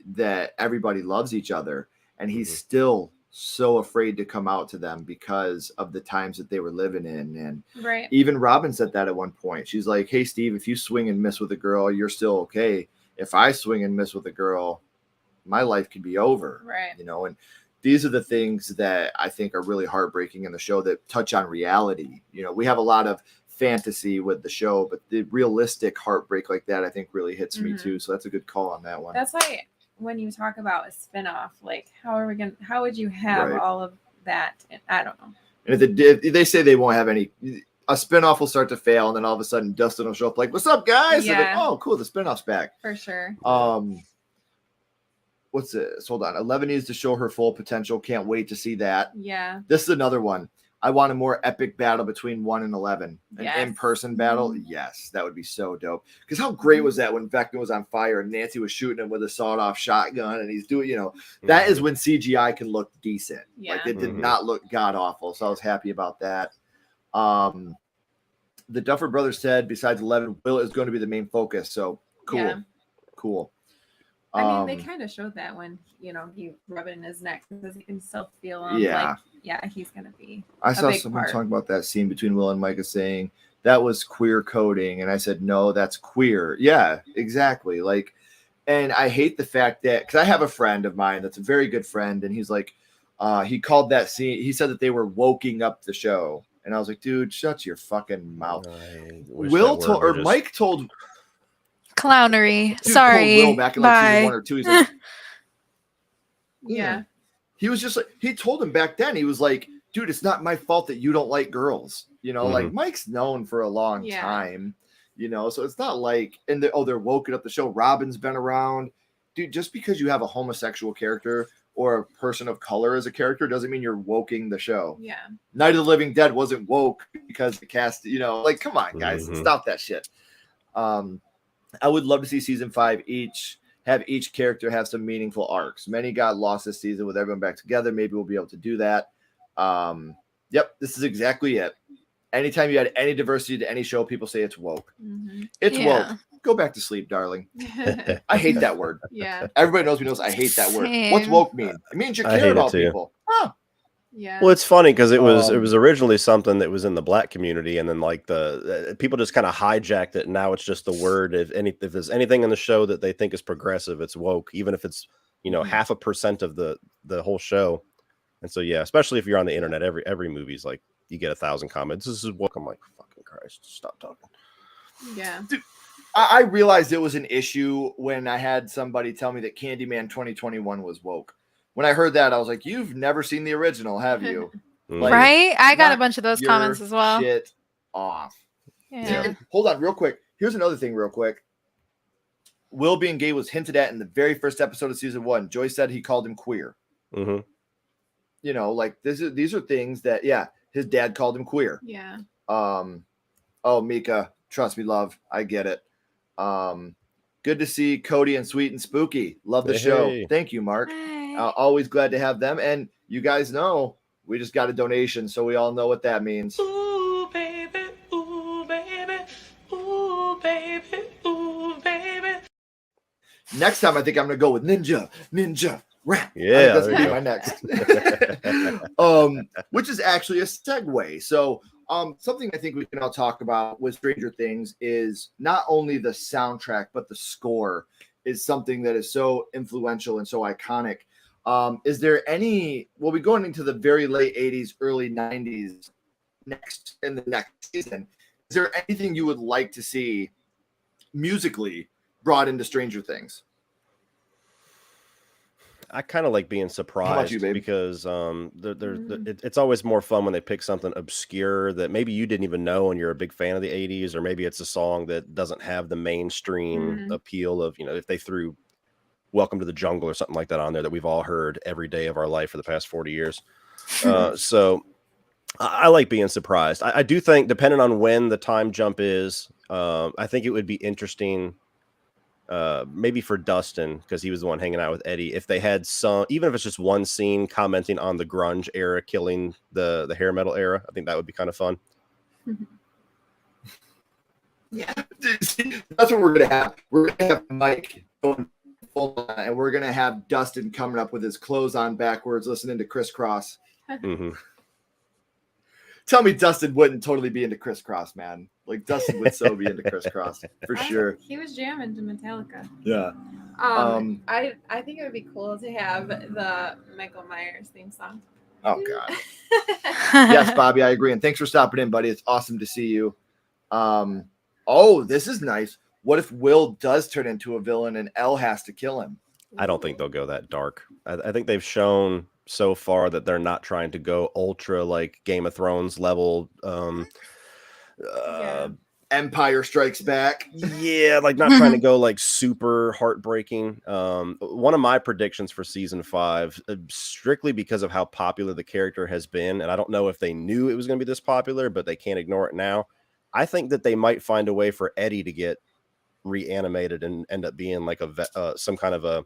that everybody loves each other, and he's still so afraid to come out to them because of the times that they were living in. And even Robin said that at one point. She's like, hey, Steve, if you swing and miss with a girl, you're still okay. If I swing and miss with a girl, my life could be over. And these are the things that I think are really heartbreaking in the show that touch on reality. We have a lot of fantasy with the show, but the realistic heartbreak like that, I think, really hits me too. So that's a good call on that one.
That's why when you talk about a spinoff, like how would you have all of that? I don't know.
And if they say they won't have any, a spinoff will start to fail, and then all of a sudden Dustin will show up like, what's up, guys?
Yeah.
And like, oh, cool, the spinoff's back.
For sure.
What's this? Hold on. 11 needs to show her full potential. Can't wait to see that.
Yeah.
This is another one. I want a more epic battle between 1 and 11. An
Yes.
in-person battle. Yes, that would be so dope. Because how great was that when Vecna was on fire and Nancy was shooting him with a sawed-off shotgun and he's doing, that is when CGI can look decent.
Yeah.
Like, it did not look god-awful, so I was happy about that. The Duffer Brothers said, besides 11, Will is going to be the main focus, so cool.
Yeah.
Cool.
I mean, they kind of showed that when, he rubbed it in his neck because you can still feel him.
Yeah.
He's going to be
I saw
big
someone
part.
talking about that scene between Will and Micah saying that was queer coding. And I said, no, that's queer. Yeah, exactly. Like, and I hate the fact that, because I have a friend of mine that's a very good friend. And he's like, he called that scene, he said that they were woking up the show. And I was like, dude, shut your fucking mouth. Mike told
clownery.
Dude
Sorry.
told Will back in like season 1 or 2. He's like,
Yeah.
He was just like, he told him back then, he was like, dude, it's not my fault that you don't like girls. Like Mike's known for a long time, so it's not like, and they're woken up the show. Robin's been around. Dude, just because you have a homosexual character or a person of color as a character doesn't mean you're woking the show.
Yeah.
Night of the Living Dead wasn't woke because the cast, like, come on, guys, stop that shit. I would love to see season 5 have each character have some meaningful arcs. Many got lost this season with everyone back together. Maybe we'll be able to do that. Yep, this is exactly it. Anytime you add any diversity to any show, people say it's woke. It's woke. Go back to sleep, darling. I hate that word.
Yeah.
Everybody knows I hate that word.
Same.
What's woke mean? It means you care about people. Huh.
Yeah.
Well, it's funny because it was originally something that was in the black community, and then like the people just kind of hijacked it. And now it's just the word. If there's anything in the show that they think is progressive, it's woke, even if it's 0.5% of the whole show. And so especially if you're on the internet, every movie's like you get 1,000 comments. This is woke. I'm like, fucking Christ, stop talking.
Yeah.
Dude, I realized it was an issue when I had somebody tell me that Candyman 2021 was woke. When I heard that, I was like, you've never seen the original, have you? Like,
Right? I got a
knock
bunch of those
your
comments as well.
Shit off.
Yeah.
And hold on real quick. Here's another thing real quick. Will being gay was hinted at in the very first episode of season 1. Joy said he called him queer. Like these are things that, his dad called him queer.
Yeah.
Oh, Mika, trust me, love. I get it. Good to see Cody and Sweet and Spooky. Love the show. Thank you, Mark. Always glad to have them. And you guys know we just got a donation, so we all know what that means.
Ooh, baby, ooh, baby, ooh, baby, ooh, baby.
Next time, I think I'm going to go with Ninja Rap.
Yeah,
that's going to be my next. Which is actually a segue. So something I think we can all talk about with Stranger Things is not only the soundtrack, but the score is something that is so influential and so iconic. Is there any, we'll be going into the very late 80s, early 90s in the next season. Is there anything you would like to see musically brought into Stranger Things?
I kind of like being surprised because it's always more fun when they pick something obscure that maybe you didn't even know and you're a big fan of the 80s, or maybe it's a song that doesn't have the mainstream appeal of, if they threw Welcome to the Jungle or something like that on there that we've all heard every day of our life for the past 40 years. So I like being surprised. I do think, depending on when the time jump is, I think it would be interesting maybe for Dustin, because he was the one hanging out with Eddie, if they had some, even if it's just one scene commenting on the grunge era killing the hair metal era, I think that would be kind of fun.
Yeah, that's what we're gonna have. We're gonna have Mike going full on, and we're gonna have Dustin coming up with his clothes on backwards, listening to Crisscross. Tell me Dustin wouldn't totally be into Crisscross, man. Like, Dustin would so be into Crisscross for sure.
He was jamming to Metallica.
Yeah.
I think it would be cool to have the Michael Myers theme song.
Oh God. Yes, Bobby, I agree. And thanks for stopping in, buddy. It's awesome to see you. Oh, this is nice. What if Will does turn into a villain and Elle has to kill him?
I don't think they'll go that dark. I think they've shown so far that they're not trying to go ultra like Game of Thrones level
Empire Strikes Back.
Yeah, like not trying to go like super heartbreaking. One of my predictions for season 5, strictly because of how popular the character has been, and I don't know if they knew it was going to be this popular, but they can't ignore it now. I think that they might find a way for Eddie to get reanimated and end up being like some kind of a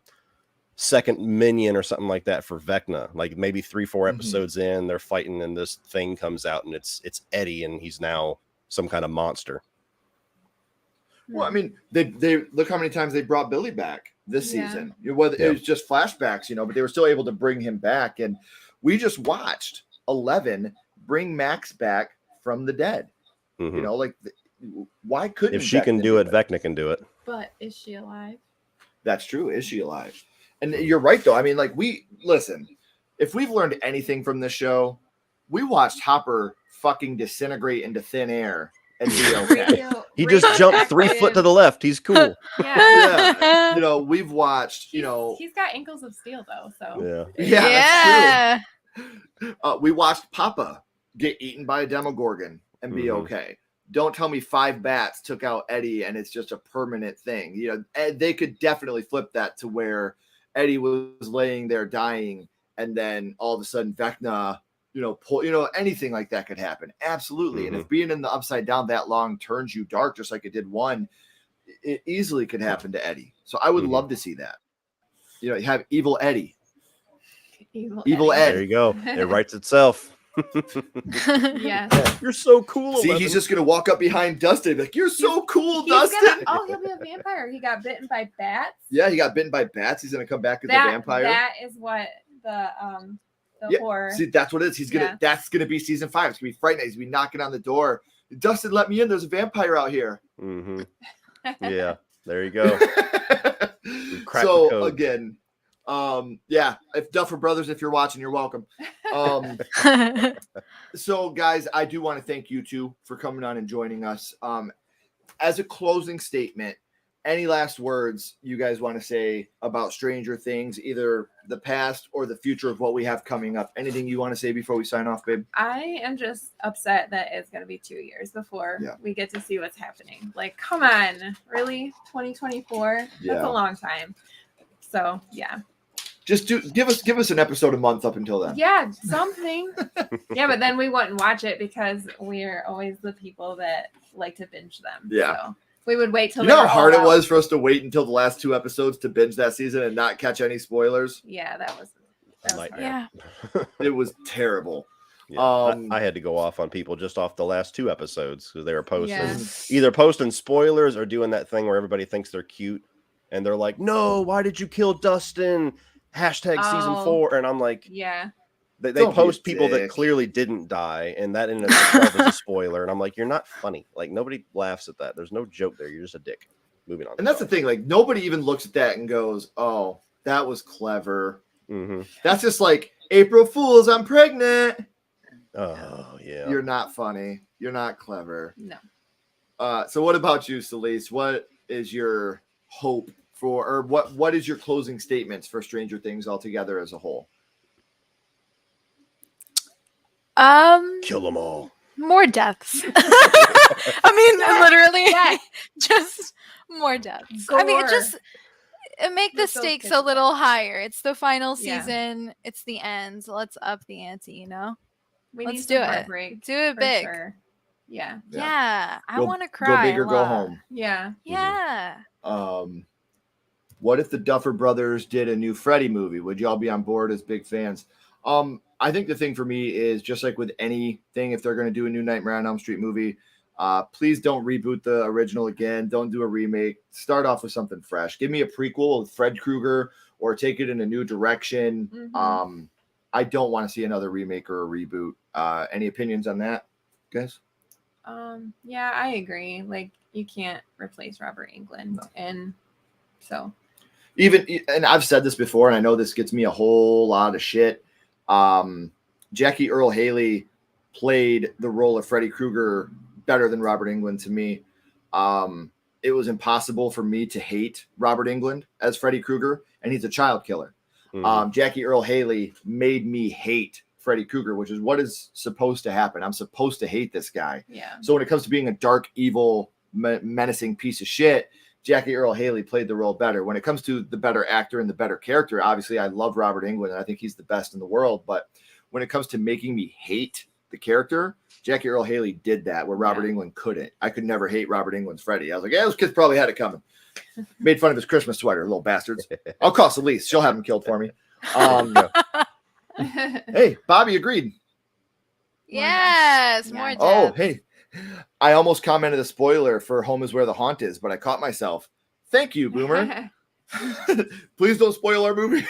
second minion or something like that for Vecna. Like maybe 3-4 episodes in, they're fighting and this thing comes out and it's Eddie and he's now some kind of monster.
Well, I mean, they look how many times they brought Billy back this season. Whether it was just flashbacks, but they were still able to bring him back. And we just watched 11 bring Max back from the dead. Why couldn't
if she can do it, Vecna can do it.
But is she alive?
That's true. Is she alive? And you're right, though. I mean, like, listen, if we've learned anything from this show, we watched Hopper fucking disintegrate into thin air and be okay.
He just jumped 3 foot to the left. He's cool.
Yeah. We've watched,
he's got ankles of steel, though. So
yeah. That's true. We watched Papa get eaten by a Demogorgon and be okay. Don't tell me 5 bats took out Eddie and it's just a permanent thing. They could definitely flip that to where Eddie was laying there dying, and then all of a sudden Vecna, anything like that could happen. Absolutely. And if being in the Upside Down that long turns you dark, just like it did one, it easily could happen to Eddie. So I would love to see that. You have evil Eddie. Evil Ed.
There you go. It writes itself.
Yeah.
You're so cool.
See,
11.
he's just gonna walk up behind Dustin and be like, "You're so cool, Dustin."
He'll be a vampire. He got bitten by bats.
Yeah, he got bitten by bats. He's gonna come back as a vampire.
That is what the horror.
See, that's what it is. That's gonna be season 5. It's gonna be frightening. He's gonna be knocking on the door. Dustin, let me in. There's a vampire out here.
Yeah, there you go.
So again, if Duffer Brothers, if you're watching, you're welcome. So guys, I do want to thank you two for coming on and joining us. As a closing statement, any last words you guys want to say about Stranger Things, either the past or the future of what we have coming up? Anything you want to say before we sign off, babe?
I am just upset that it's going to be 2 years before we get to see what's happening. Like, come on, really? 2024? That's a long time. So, yeah.
Just give us an episode a month up until then.
Yeah, something. Yeah, but then we wouldn't watch it because we're always the people that like to binge them.
Yeah.
So we would wait till
you know how hard it was for us to wait until the last 2 episodes to binge that season and not catch any spoilers.
Yeah, that was hard.
Yeah.
It was terrible.
Yeah, I had to go off on people just off the last 2 episodes because they were posting either posting spoilers or doing that thing where everybody thinks they're cute and they're like, "No, why did you kill Dustin? Hashtag season 4." And I'm like, they post people that clearly didn't die, and that in itself is a spoiler. And I'm like, you're not funny. Like, nobody laughs at that. There's no joke there. You're just a dick. Moving on.
And that's the thing. Like, nobody even looks at that and goes, "Oh, that was clever." That's just like, April Fools, I'm pregnant.
Oh, yeah.
You're not funny. You're not clever.
No.
So what about you, Celeste? What is your hope for, or what is your closing statements for Stranger Things altogether as a whole?
Kill them all.
More deaths. I mean, literally, just more deaths.
Gore.
I mean, make the stakes a little higher. It's the final season. It's the end. So let's up the ante. Let's do it. Do it big.
Sure. Yeah.
Yeah. I want to cry.
Go big or go home.
Yeah.
Yeah.
What if the Duffer Brothers did a new Freddy movie? Would y'all be on board as big fans? I think the thing for me is, just like with anything, if they're going to do a new Nightmare on Elm Street movie, please don't reboot the original again. Don't do a remake. Start off with something fresh. Give me a prequel with Fred Krueger, or take it in a new direction. I don't want to see another remake or a reboot. Any opinions on that, guys?
Yeah, I agree. Like, you can't replace Robert Englund. And so
and I've said this before, and I know this gets me a whole lot of shit. Jackie Earle Haley played the role of Freddy Krueger better than Robert Englund to me. It was impossible for me to hate Robert Englund as Freddy Krueger, and he's a child killer. Jackie Earle Haley made me hate Freddy Krueger, which is what is supposed to happen. I'm supposed to hate this guy.
Yeah.
So when it comes to being a dark, evil menacing piece of shit. Jackie Earle Haley played the role better. When it comes to the better actor and the better character, obviously I love Robert Englund and I think he's the best in the world. But when it comes to making me hate the character, Jackie Earle Haley did that where Robert Englund couldn't. I could never hate Robert Englund's Freddy. I was like, yeah, those kids probably had it coming. Made fun of his Christmas sweater, little bastards. I'll call Celeste. She'll have him killed for me. Hey, Bobby agreed.
Yes,
Yeah.
more
Oh,
deaths.
hey. I almost commented a spoiler for Home is Where the Haunt Is, but I caught myself. Thank you, Boomer. Please don't spoil our movie.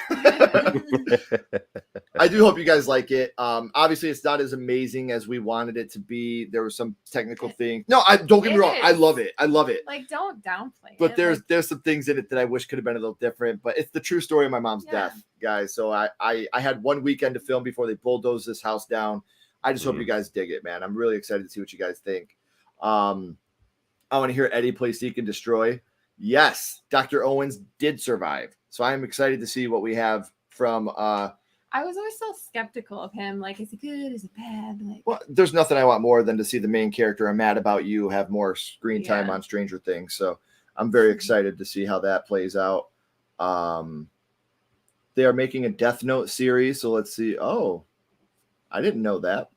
I do hope you guys like it. Obviously, it's not as amazing as we wanted it to be. There were some technical things. No, don't get me wrong. I love it. I love it.
Like, don't downplay
But
it.
there's some things in it that I wish could have been a little different. But it's the true story of my mom's death, guys. So I had one weekend to film before they bulldozed this house down. I just hope you guys dig it, man. I'm really excited to see what you guys think. I want to hear Eddie play Seek and Destroy. Yes, Dr. Owens did survive. So I'm excited to see what we have from
I was always so skeptical of him. Like, is he good? Is he bad? Like,
well, there's nothing I want more than to see the main character I'm Mad About You have more screen time on Stranger Things. So I'm very excited to see how that plays out. They are making a Death Note series, so let's see. Oh, I didn't know that.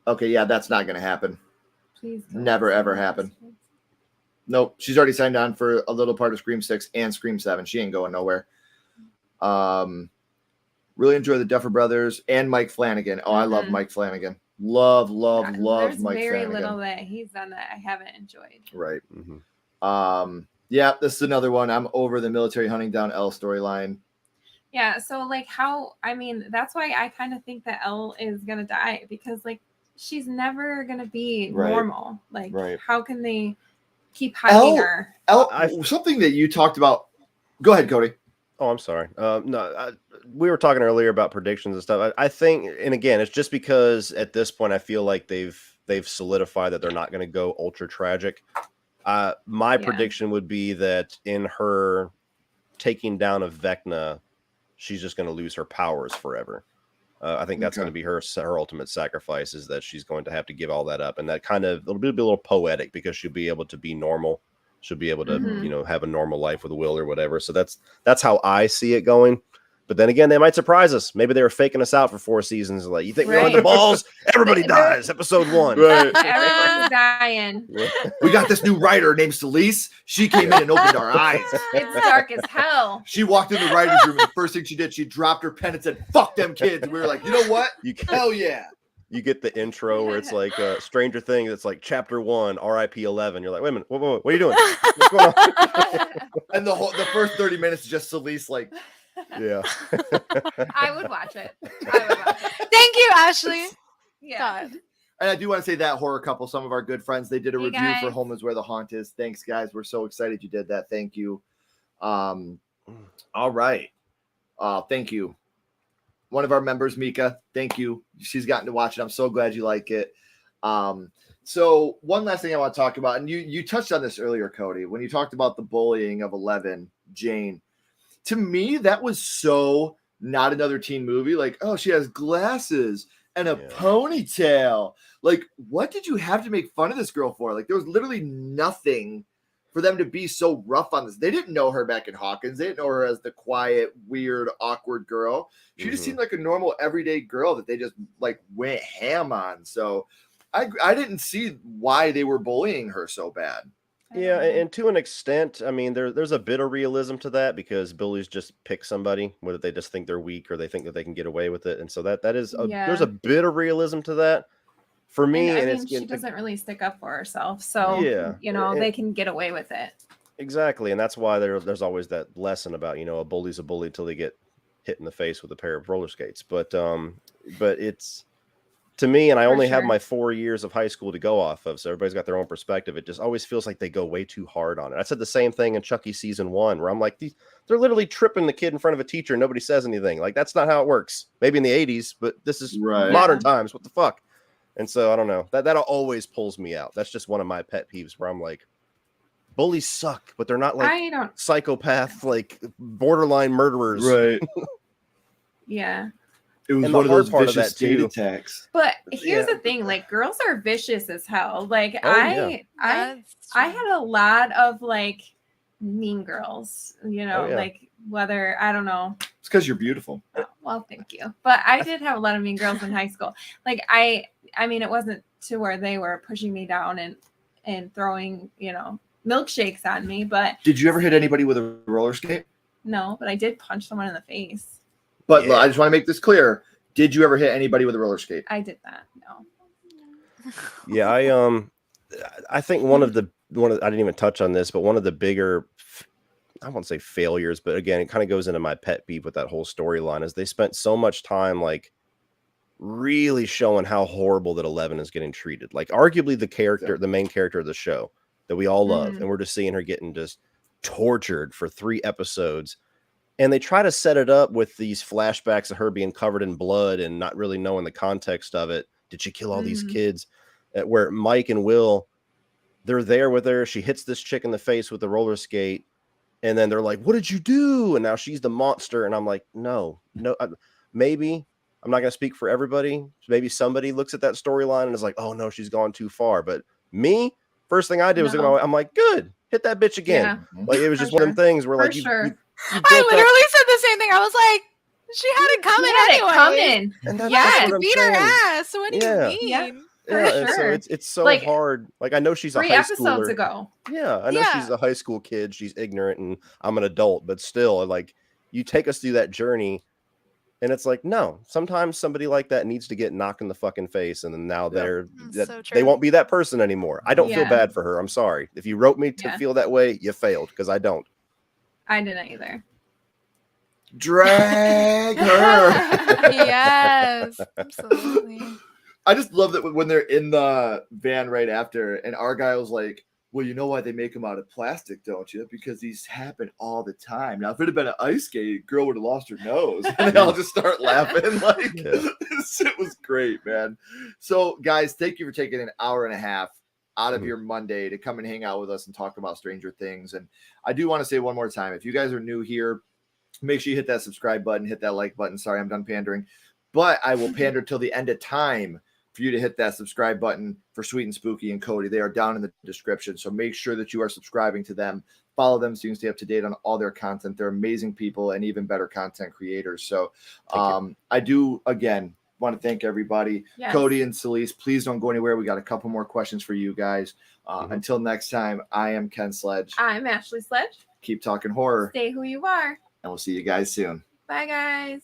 Okay, yeah, that's not going to happen.
please
Never, ever happen. Nope, she's already signed on for a little part of Scream 6 and Scream 7. She ain't going nowhere. Really enjoy the Duffer Brothers and Mike Flanagan. Oh, I love Mike Flanagan. Love
There's
Mike
very
Flanagan.
little that he's done that I haven't enjoyed.
Right. Yeah, this is another one. I'm over the military hunting down Elle storyline.
Yeah, so like that's why I kind of think that Elle is gonna die, because like she's never gonna be normal. Like, how can they keep hiding her?
Elle, something that you talked about. Go ahead, Cody.
Oh, I'm sorry. We were talking earlier about predictions and stuff. I think, and again, it's just because at this point I feel like they've solidified that they're not going to go ultra tragic. My prediction would be that in her taking down of Vecna, she's just going to lose her powers forever. I think that's going to be her ultimate sacrifice, is that she's going to have to give all that up, and that it'll be a little poetic because she'll be able to be normal. She'll be able to, have a normal life with Will or whatever. So that's how I see it going. But then again, they might surprise us. Maybe they were faking us out for 4 seasons. Like, you think we're on the balls? Everybody dies. Episode 1.
Right.
Everyone's dying.
We got this new writer named Celeste. She came in and opened our eyes.
It's dark as hell.
She walked in the writer's room, and the first thing she did, she dropped her pen and said, "Fuck them kids." And we were like, you know what? Hell yeah.
You get the intro where it's like Stranger Things. It's like Chapter 1, RIP 11. You're like, wait a minute, what are you doing? What's going on?
And the first 30 minutes is just Celeste like,
yeah.
I would watch it.
Thank you, Ashley.
Yeah.
God.
and I do want to say that horror couple, some of our good friends, they did a review for Home is Where the Haunt Is. Thanks, guys. We're so excited you did that. Thank you. All right. Thank you. One of our members, Mika, thank you. She's gotten to watch it. I'm so glad you like it. So one last thing I want to talk about, and you touched on this earlier, Cody, when you talked about the bullying of 11, Jane. To me, that was so not another teen movie. Like, oh, she has glasses and a ponytail. Like, what did you have to make fun of this girl for? Like, there was literally nothing for them to be so rough on this. They didn't know her back in Hawkins. They didn't know her as the quiet, weird, awkward girl. She just seemed like a normal, everyday girl that they just like went ham on. So I didn't see why they were bullying her so bad.
Yeah, and to an extent, I mean, there's a bit of realism to that because bullies just pick somebody, whether they just think they're weak or they think that they can get away with it, and so that is there's a bit of realism to that. For me,
and I mean, she doesn't really stick up for herself, so they can get away with it.
Exactly, and that's why there's always that lesson about a bully's a bully until they get hit in the face with a pair of roller skates. But it's. To me, and I only have my 4 years of high school to go off of, so everybody's got their own perspective. It just always feels like they go way too hard on it. I said the same thing in Chucky season 1, where I'm like, they're literally tripping the kid in front of a teacher and nobody says anything. Like, that's not how it works. Maybe in the 80s, but this is modern times. What the fuck? And so I don't know. That always pulls me out. That's just one of my pet peeves where I'm like, bullies suck, but they're not like psychopath, like borderline murderers.
Right.
Yeah.
It was
And the
one of
hard
those
part of
vicious
that,
skate
too.
attacks.
But here's
Yeah.
the thing, like girls are vicious as hell. Like
Oh, yeah.
I
That's
I
true.
had a lot of like mean girls, you know,
yeah.
like whether I don't know.
It's because you're beautiful.
Oh, well, thank you. But I did have a lot of mean girls in high school. Like I mean, it wasn't to where they were pushing me down and throwing, you know, milkshakes on me, but
Did you ever hit anybody with a roller skate?
no, but I did punch someone in the face.
But
Yeah.
I just want to make this clear. Did you ever hit anybody with a roller skate?
I did that. No.
Yeah, I think one of I didn't even touch on this, but one of the bigger, I won't say failures, but again, it kind of goes into my pet peeve with that whole storyline is they spent so much time like really showing how horrible that 11 is getting treated. Like arguably the main character of the show that we all love,
Mhm.
and we're just seeing her getting just tortured for 3 episodes. And they try to set it up with these flashbacks of her being covered in blood and not really knowing the context of it. Did she kill all these
Mhm.
kids? Where Mike and Will, they're there with her. She hits this chick in the face with the roller skate. And then they're like, what did you do? And now she's the monster. And I'm like, no. Maybe I'm not going to speak for everybody. Maybe somebody looks at that storyline and is like, oh no, she's gone too far. But me, first thing I did was
No.
I'm like, good, hit that bitch again.
Yeah.
Like it was
For
just one of them
sure.
things where
For
like
sure.
you
I
built up-
literally said the same thing. I was like, she had it coming
She had
anyway.
it coming.
And that's
Yes.
what I'm
Beat her
saying.
ass. What do
Yeah.
you mean?
Yeah. For
Yeah, and so
sure.
it's so
Like,
hard. Like I know she's a
3
high
episodes
schooler.
ago.
Yeah, I know
Yeah.
she's a high school kid. She's ignorant, and I'm an adult. But still, like you take us through that journey, and it's like, no. Sometimes somebody like that needs to get knocked in the fucking face, and then now
That's so
they
true.
won't be that person anymore. I don't feel
Yeah.
bad for her. I'm sorry. If you wrote me to
Yeah.
feel that way, you failed because I don't.
I didn't either.
Drag her.
Yes, absolutely.
I just love that when they're in the van right after, and Argyle's like, well, you know why they make them out of plastic, don't you? Because these happen all the time. Now, if it had been an ice skate, girl would have lost her nose. And they all just start laughing. Like,
Yeah.
this shit was great, man. So, guys, thank you for taking an hour and a half out of
Mhm.
your Monday to come and hang out with us and talk about Stranger Things. And I do want to say one more time, if you guys are new here, make sure you hit that subscribe button, hit that like button. Sorry, I'm done pandering. But I will pander till the end of time for you to hit that subscribe button for Sweet and Spooky and Cody. They are down in the description. So make sure that you are subscribing to them. Follow them so you can stay up to date on all their content. They're amazing people and even better content creators. So I do, again, want to thank everybody.
Yes.
Cody and Celise, please don't go anywhere. We got a couple more questions for you guys. Until next time, I am Ken Sledge.
I'm Ashley Sledge.
Keep talking horror,
Stay who you are.
and we'll see you guys soon.
Bye, guys.